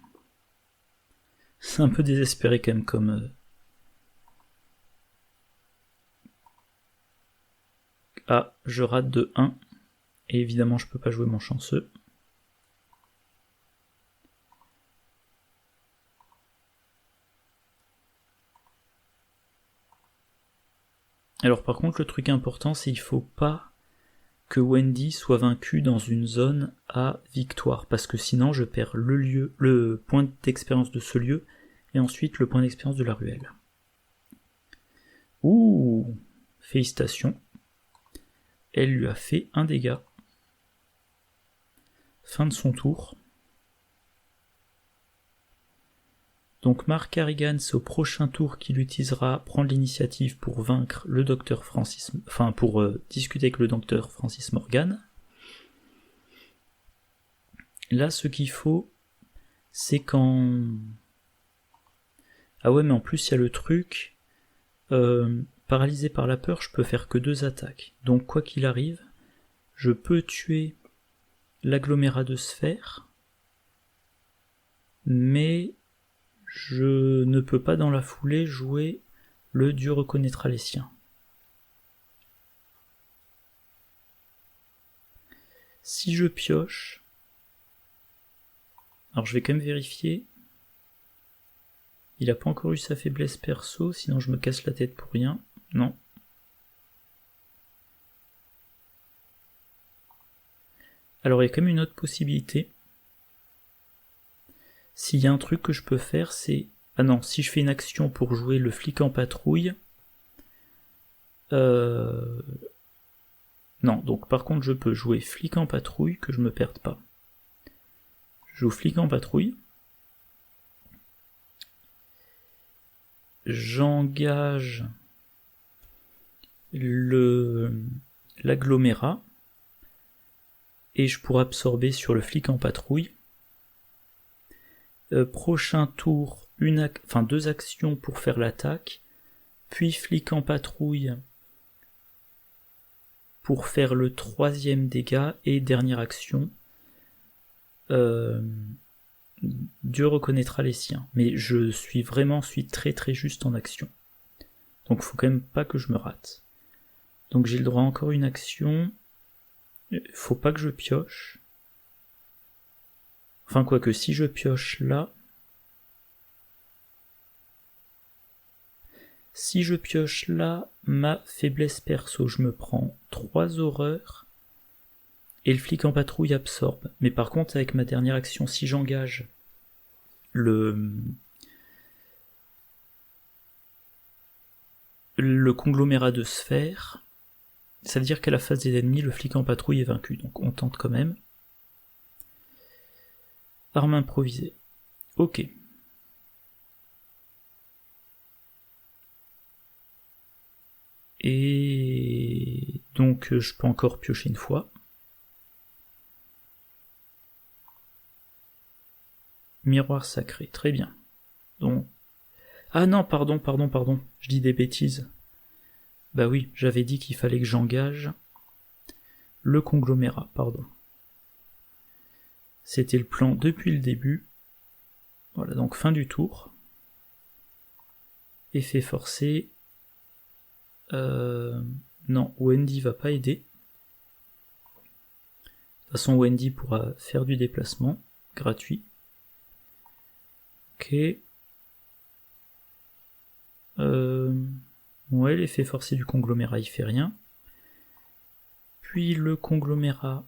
C'est un peu désespéré quand même comme... Ah, je rate de 1. Et évidemment, je peux pas jouer mon chanceux. Alors par contre, le truc important, c'est qu'il faut pas que Wendy soit vaincue dans une zone à victoire, parce que sinon je perds le point d'expérience de ce lieu, et ensuite le point d'expérience de la ruelle. Ouh, félicitations. Elle lui a fait un dégât. Fin de son tour. Donc Mark Carrigan, c'est au prochain tour qu'il utilisera prendre l'initiative pour vaincre le docteur Francis... Enfin, pour discuter avec le docteur Francis Morgan. Là, ce qu'il faut, c'est quand... Ah ouais, mais en plus, il y a le truc... paralysé par la peur, je peux faire que 2 attaques. Donc, quoi qu'il arrive, je peux tuer l'agglomérat de sphère, mais je ne peux pas dans la foulée jouer le Dieu reconnaîtra les siens. Si je pioche... Alors je vais quand même vérifier. Il a pas encore eu sa faiblesse perso, sinon je me casse la tête pour rien. Non. Alors il y a quand même une autre possibilité. S'il y a un truc que je peux faire, c'est... Ah non, si je fais une action pour jouer le flic en patrouille... Non, donc par contre je peux jouer flic en patrouille, que je me perde pas. Je joue flic en patrouille. J'engage l'agglomérat. Et je pourrais absorber sur le flic en patrouille. Prochain tour, 2 actions pour faire l'attaque, puis flic en patrouille pour faire le 3e dégât, et dernière action, Dieu reconnaîtra les siens. Mais je suis très très juste en action. Donc faut quand même pas que je me rate. Donc j'ai le droit à encore une action. Faut pas que je pioche. Enfin quoique si je pioche là... Si je pioche là, ma faiblesse perso, je me prends 3 horreurs, et le flic en patrouille absorbe. Mais par contre, avec ma dernière action, si j'engage le conglomérat de sphère, ça veut dire qu'à la face des ennemis, le flic en patrouille est vaincu. Donc on tente quand même. Arme improvisée. Ok. Et donc je peux encore piocher une fois. Miroir sacré, très bien. Donc... Ah non, pardon, je dis des bêtises. Bah oui, j'avais dit qu'il fallait que j'engage le conglomérat, pardon. C'était le plan depuis le début. Voilà, donc fin du tour. Effet forcé. Non, Wendy va pas aider. De toute façon, Wendy pourra faire du déplacement gratuit. Ok. Ouais, l'effet forcé du conglomérat, il fait rien. puis le conglomérat.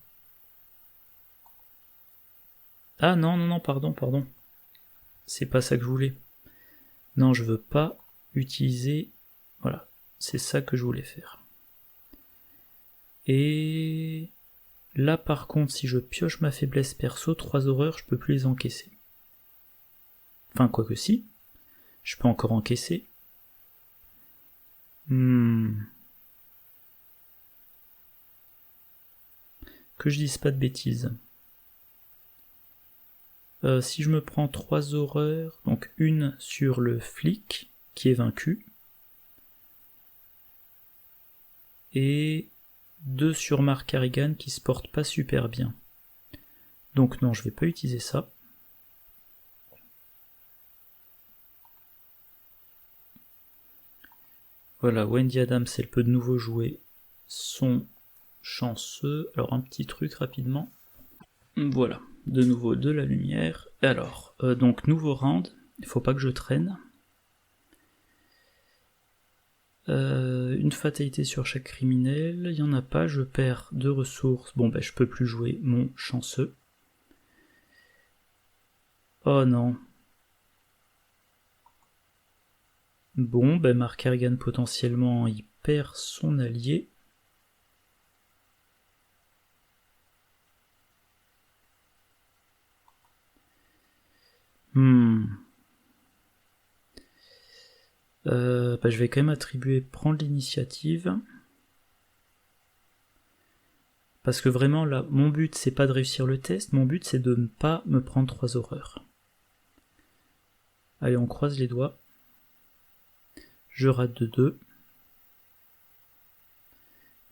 Ah non, non, non, pardon. C'est pas ça que je voulais. Non, je veux pas utiliser... Voilà, c'est ça que je voulais faire. Et... Là, par contre, si je pioche ma faiblesse perso, 3 horreurs, je peux plus les encaisser. Enfin, quoique si. Je peux encore encaisser. Que je dise pas de bêtises. Si je me prends 3 horreurs, donc une sur le flic qui est vaincu, et 2 sur Mark Harrigan qui se porte pas super bien. Donc non, je vais pas utiliser ça. Voilà, Wendy Adams, elle peut de nouveau jouer son chanceux. Alors un petit truc rapidement. Voilà, de nouveau de la lumière. Alors, donc nouveau round, il faut pas que je traîne. Une fatalité sur chaque criminel, il y en a pas, je perds 2 ressources. Bon ben je peux plus jouer mon chanceux. Oh non. Bon, ben Mark Harrigan potentiellement il perd son allié. Je vais quand même attribuer prendre l'initiative. Parce que vraiment là, mon but c'est pas de réussir le test, mon but c'est de ne pas me prendre 3 horreurs. Allez, on croise les doigts. Je rate de 2.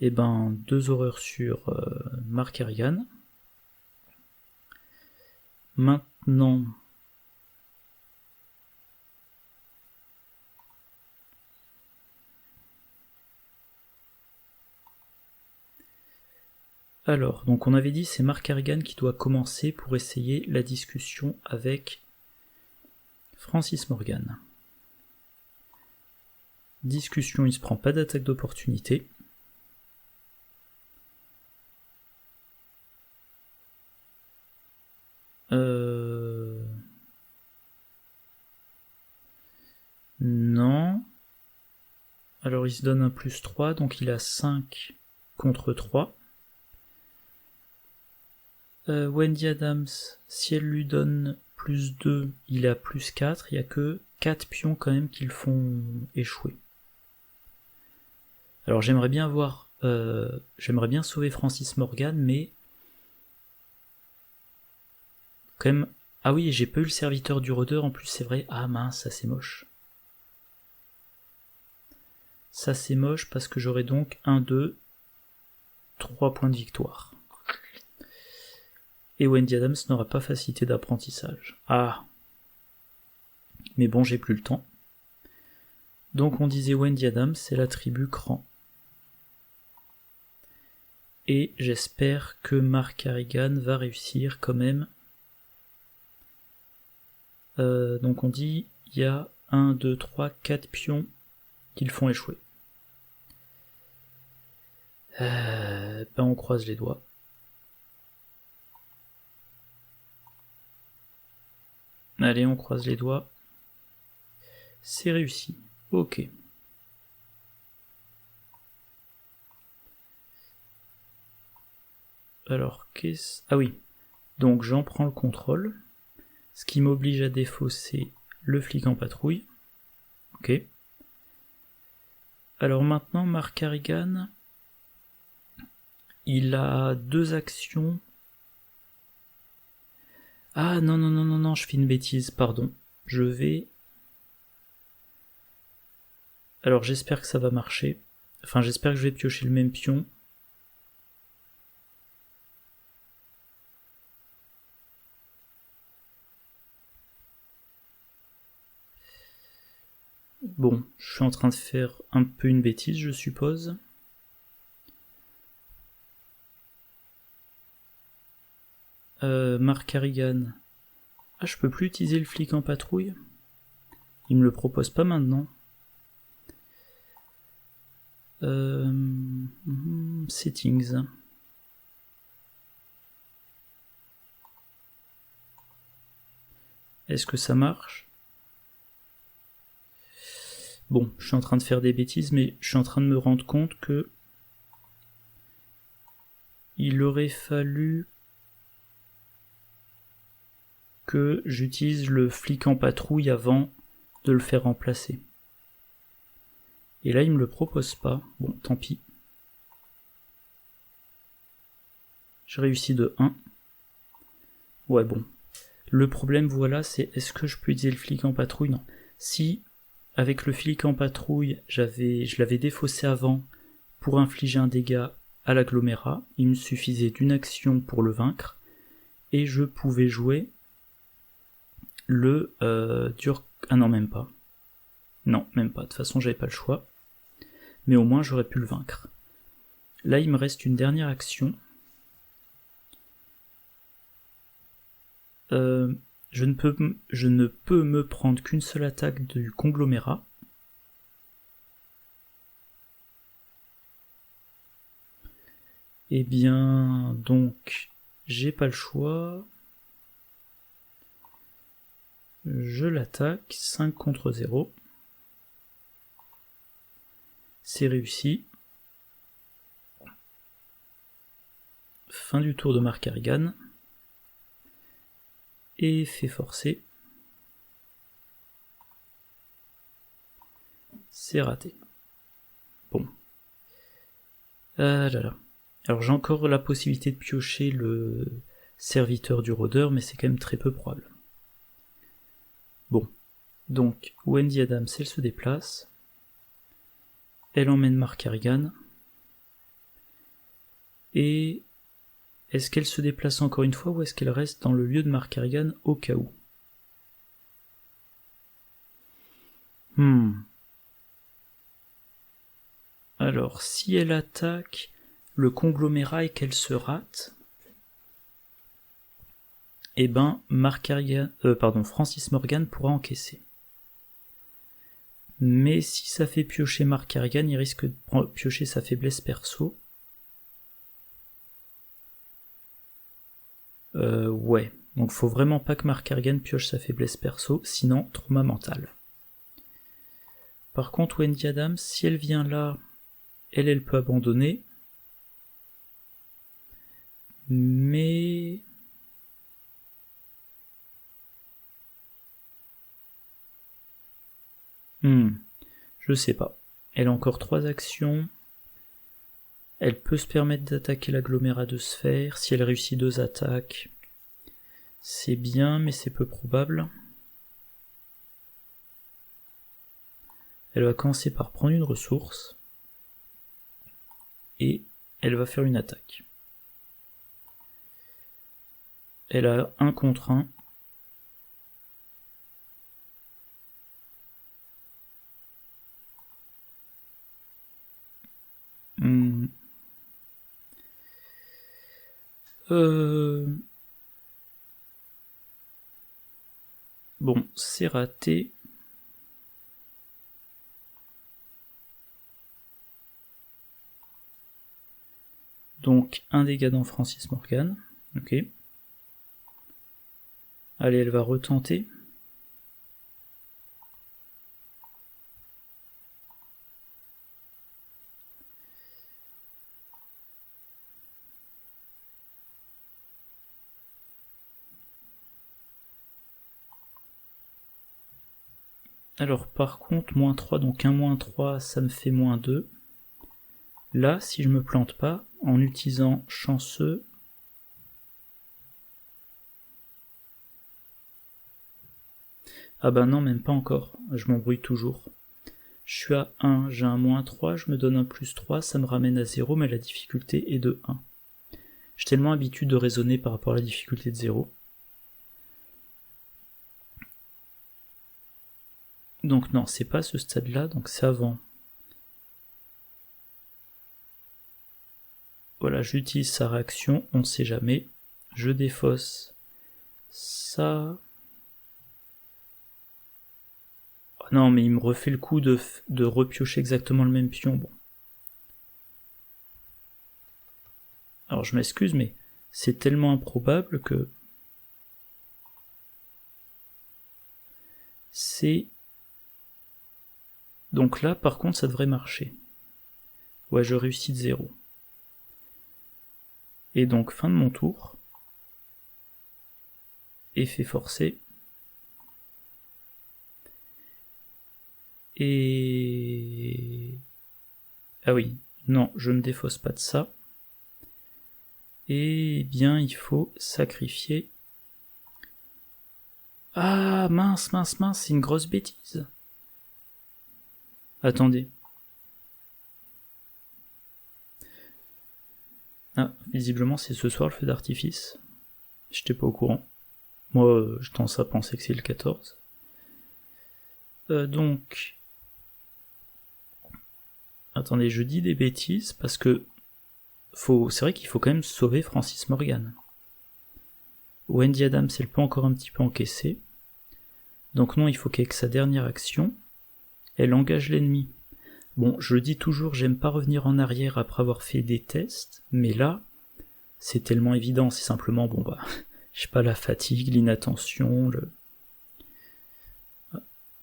Et ben 2 horreurs sur Mark Harrigan. Maintenant... Alors, donc on avait dit c'est Mark Harrigan qui doit commencer pour essayer la discussion avec Francis Morgan. Discussion, il se prend pas d'attaque d'opportunité. Non. Alors il se donne un plus 3, donc il a 5 contre 3. Wendy Adams, si elle lui donne plus 2, il a plus 4, il n'y a que 4 pions quand même qui le font échouer. Alors j'aimerais bien voir, j'aimerais bien sauver Francis Morgan, mais quand même... Ah oui, j'ai pas eu le serviteur du rôdeur en plus, c'est vrai. Ah mince, ça c'est moche. Ça c'est moche parce que j'aurai donc 1, 2, 3 points de victoire. Et Wendy Adams n'aura pas facilité d'apprentissage. Ah. Mais bon, j'ai plus le temps. Donc on disait Wendy Adams, c'est l'attribut cran. Et j'espère que Mark Harrigan va réussir quand même. Donc on dit, il y a 1, 2, 3, 4 pions qui le font échouer. On croise les doigts. Allez, on croise les doigts. C'est réussi. Ok. Alors, qu'est-ce... Ah oui. Donc j'en prends le contrôle. Ce qui m'oblige à défausser le flic en patrouille. Ok. Alors maintenant, Mark Harrigan, il a 2 actions. Ah non, non, non, non, non, je fais une bêtise, pardon. Je vais... Alors j'espère que ça va marcher. Enfin, j'espère que je vais piocher le même pion. Bon, je suis en train de faire un peu une bêtise, je suppose. Mark Harrigan. Ah, je peux plus utiliser le flic en patrouille? Il me le propose pas maintenant. Settings. Est-ce que ça marche? Bon, je suis en train de faire des bêtises, mais je suis en train de me rendre compte que il aurait fallu que j'utilise le flic en patrouille avant de le faire remplacer. Et là, il me le propose pas. Bon, tant pis. J'ai réussi de 1. Ouais, bon. Le problème, voilà, c'est est-ce que je peux utiliser le flic en patrouille? Non. Si, avec le flic en patrouille, je l'avais défaussé avant pour infliger un dégât à l'agglomérat, il me suffisait d'une action pour le vaincre, et je pouvais jouer le dur... Ah non, même pas. Non, même pas. De toute façon, j'avais pas le choix. Mais au moins, j'aurais pu le vaincre. Là, il me reste une dernière action. Je ne peux me prendre qu'une seule attaque du conglomérat. Eh bien, donc, j'ai pas le choix. Je l'attaque, 5 contre 0. C'est réussi. Fin du tour de Mark Harrigan. Effet forcé. C'est raté. Bon. Ah là là. Alors j'ai encore la possibilité de piocher le serviteur du rôdeur, mais c'est quand même très peu probable. Bon. Donc, Wendy Adams, elle se déplace. Elle emmène Mark Harrigan. Et est-ce qu'elle se déplace encore une fois ou est-ce qu'elle reste dans le lieu de Mark Harrigan au cas où? Alors, si elle attaque le conglomérat et qu'elle se rate, eh ben, Francis Morgan pourra encaisser. Mais si ça fait piocher Mark Harrigan, il risque de piocher sa faiblesse perso. Ouais. Donc faut vraiment pas que Mark Harrigan pioche sa faiblesse perso, sinon trauma mental. Par contre, Wendy Adams, si elle vient là, elle peut abandonner. Mais... je sais pas. Elle a encore 3 actions. Elle peut se permettre d'attaquer l'agglomérat de sphère. Si elle réussit 2 attaques, c'est bien, mais c'est peu probable. Elle va commencer par prendre une ressource. Et elle va faire une attaque. Elle a 1 contre 1. Bon, c'est raté. Donc, un dégât dans Francis Morgan. Ok. Allez, elle va retenter. Alors par contre, moins 3, donc un moins 3, ça me fait moins 2. Là, si je me plante pas, en utilisant chanceux... Ah bah non, même pas encore, je m'embrouille toujours. Je suis à 1, j'ai un moins 3, je me donne un plus 3, ça me ramène à 0, mais la difficulté est de 1. J'ai tellement l'habitude de raisonner par rapport à la difficulté de 0. Donc non, c'est pas ce stade-là, donc c'est avant. Voilà, j'utilise sa réaction, on sait jamais. Je défausse ça. Oh non, mais il me refait le coup de repiocher exactement le même pion. Bon. Alors je m'excuse, mais c'est tellement improbable que... c'est... Donc là, par contre, ça devrait marcher. Ouais, je réussis de 0. Et donc, fin de mon tour. Effet forcé. Et... Ah oui, non, je ne défausse pas de ça. Eh bien, il faut sacrifier... Ah, mince, c'est une grosse bêtise. Attendez. Ah, visiblement c'est ce soir le feu d'artifice. J'étais pas au courant. Moi, je tendance à penser que c'est le 14. Donc... Attendez, je dis des bêtises parce que... C'est vrai qu'il faut quand même sauver Francis Morgan. Wendy Adams, elle peut encore un petit peu encaisser. Donc non, il faut qu'avec sa dernière action, elle engage l'ennemi. Bon, je dis toujours, j'aime pas revenir en arrière après avoir fait des tests, mais là, c'est tellement évident, c'est simplement, bon bah, je sais pas, la fatigue, l'inattention,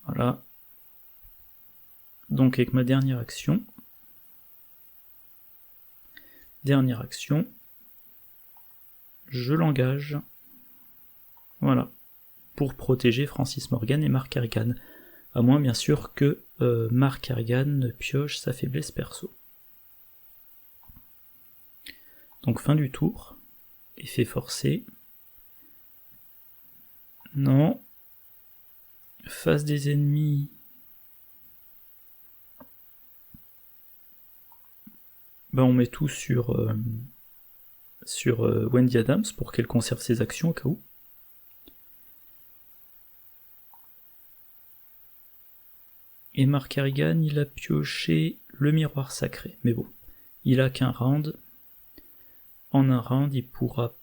Voilà. Donc avec ma dernière action, je l'engage. Voilà. Pour protéger Francis Morgan et Mark Harrigan. À moins bien sûr que Mark Harrigan ne pioche sa faiblesse perso. Donc fin du tour. Effet forcé. Non. Face des ennemis. On met tout sur Wendy Adams pour qu'elle conserve ses actions au cas où. Et Mark Harrigan, il a pioché le miroir sacré. Mais bon, il a qu'un round. En un round, il pourra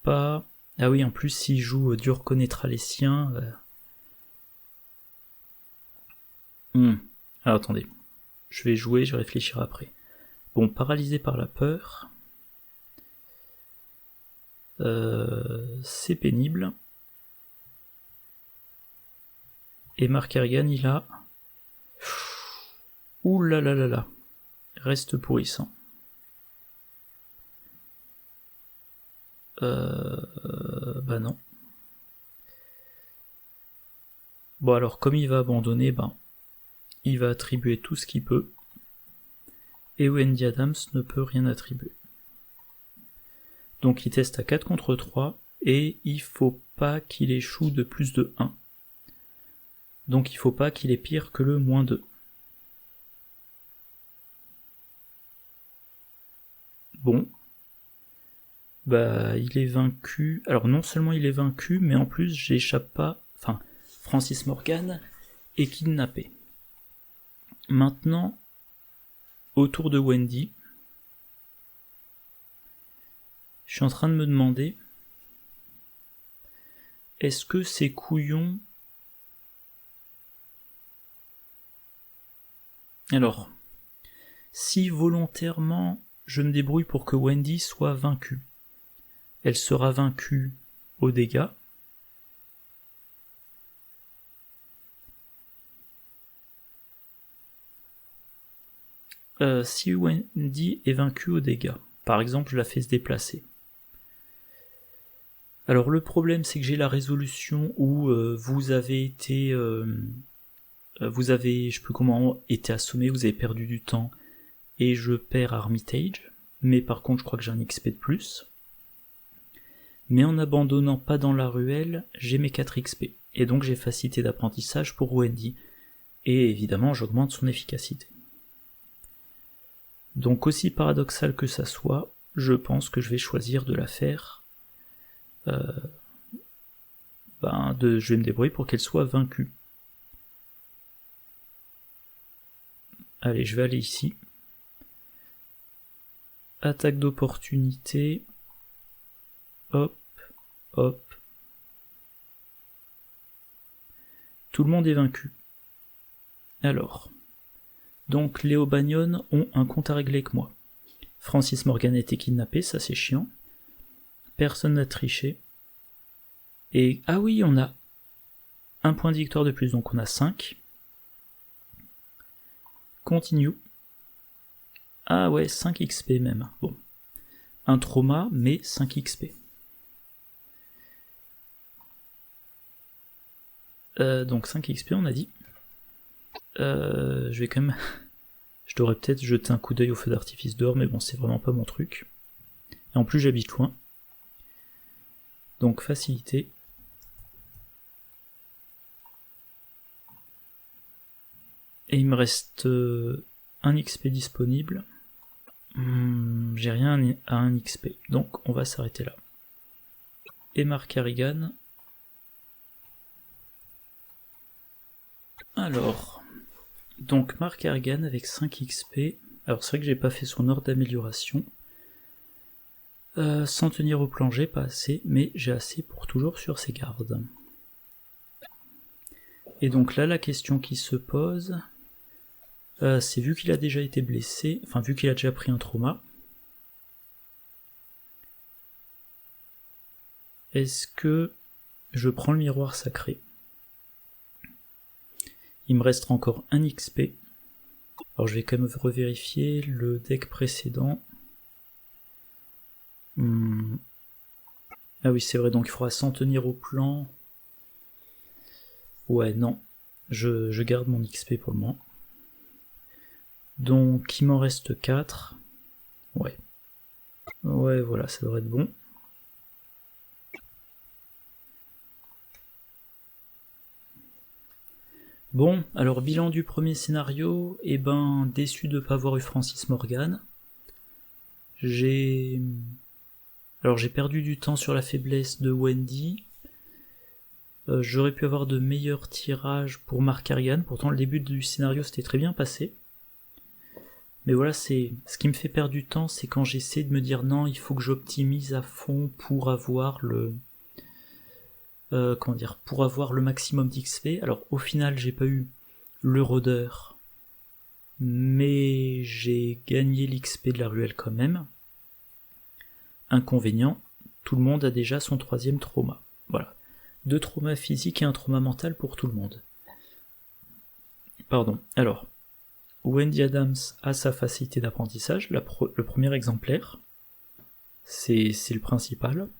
pas... Ah oui, en plus, s'il joue Dieu reconnaîtra les siens... Alors attendez, je vais jouer, je vais réfléchir après. Bon, paralysé par la peur... c'est pénible. Et Mark Harrigan, il a... Ouh là là là là. Reste pourrissant. Bah non. Bon alors, comme il va abandonner, il va attribuer tout ce qu'il peut. Et Wendy Adams ne peut rien attribuer. Donc il teste à 4 contre 3, et il faut pas qu'il échoue de plus de 1. Donc il faut pas qu'il ait pire que le -2. Bon. Il est vaincu. Alors non seulement il est vaincu, mais en plus j'échappe pas... Enfin, Francis Morgan est kidnappé. Maintenant, au tour de Wendy, je suis en train de me demander, est-ce que ces couillons... Alors, si volontairement je me débrouille pour que Wendy soit vaincue, elle sera vaincue aux dégâts. Si Wendy est vaincue aux dégâts, par exemple je la fais se déplacer. Alors le problème c'est que j'ai la résolution où vous avez été... vous avez, je sais plus comment, été assommé, vous avez perdu du temps, et je perds Armitage, mais par contre je crois que j'ai un XP de plus. Mais en abandonnant pas dans la ruelle, j'ai mes 4 XP, et donc j'ai facilité d'apprentissage pour Wendy, et évidemment j'augmente son efficacité. Donc aussi paradoxal que ça soit, je pense que je vais choisir de la faire... je vais me débrouiller pour qu'elle soit vaincue. Allez, je vais aller ici. Attaque d'opportunité. Hop, hop. Tout le monde est vaincu. Alors, donc les O'Banion ont un compte à régler avec moi. Francis Morgan a été kidnappé, ça c'est chiant. Personne n'a triché. Et ah oui, on a... Un point de victoire de plus, donc on a 5. Continue. Ah ouais, 5 XP même. Bon. Un trauma, mais 5 XP. Donc 5 XP on a dit. Je vais quand même... Je devrais peut-être jeter un coup d'œil au feu d'artifice dehors, mais bon, c'est vraiment pas mon truc. Et en plus j'habite loin. Donc facilité. Et il me reste un XP disponible. J'ai rien à 1 XP, donc on va s'arrêter là. Et Mark Harrigan. Alors, donc Mark Harrigan avec 5 XP. Alors c'est vrai que j'ai pas fait son ordre d'amélioration. Sans tenir au plan, j'ai pas assez, mais j'ai assez pour toujours sur ses gardes. Et donc là, la question qui se pose, c'est vu qu'il a déjà été blessé, enfin vu qu'il a déjà pris un trauma, est-ce que je prends le miroir sacré? Il me restera encore 1 XP. Alors je vais quand même revérifier le deck précédent. Ah oui, c'est vrai, donc il faudra s'en tenir au plan. Ouais, non. Je garde mon XP pour le moment. Donc il m'en reste 4. Ouais. Ouais, voilà, ça devrait être bon. Bon, alors bilan du premier scénario, eh ben, déçu de ne pas avoir eu Francis Morgan. J'ai perdu du temps sur la faiblesse de Wendy. J'aurais pu avoir de meilleurs tirages pour Mark Harrigan, pourtant le début du scénario s'était très bien passé. Mais voilà, c'est ce qui me fait perdre du temps, c'est quand j'essaie de me dire non, il faut que j'optimise à fond pour avoir le... pour avoir le maximum d'XP. Alors au final j'ai pas eu le rôdeur, mais j'ai gagné l'XP de la ruelle quand même. Inconvénient, tout le monde a déjà son 3e trauma. Voilà. 2 traumas physiques et un trauma mental pour tout le monde. Pardon. Alors, Wendy Adams a sa facilité d'apprentissage, le premier exemplaire. C'est le principal.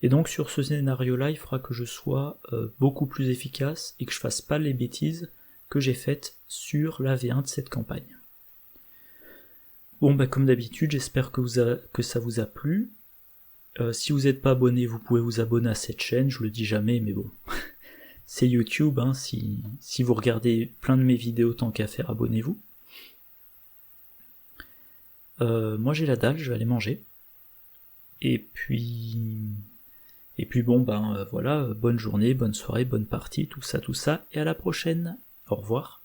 Et donc sur ce scénario-là, il faudra que je sois beaucoup plus efficace et que je fasse pas les bêtises que j'ai faites sur la V1 de cette campagne. Bon bah comme d'habitude, j'espère que ça vous a plu. Si vous n'êtes pas abonné, vous pouvez vous abonner à cette chaîne, je le dis jamais, mais bon. C'est YouTube, hein, si vous regardez plein de mes vidéos, tant qu'à faire, abonnez-vous. Moi j'ai la dalle, je vais aller manger. Et puis bon, ben voilà, bonne journée, bonne soirée, bonne partie, tout ça, et à la prochaine. Au revoir.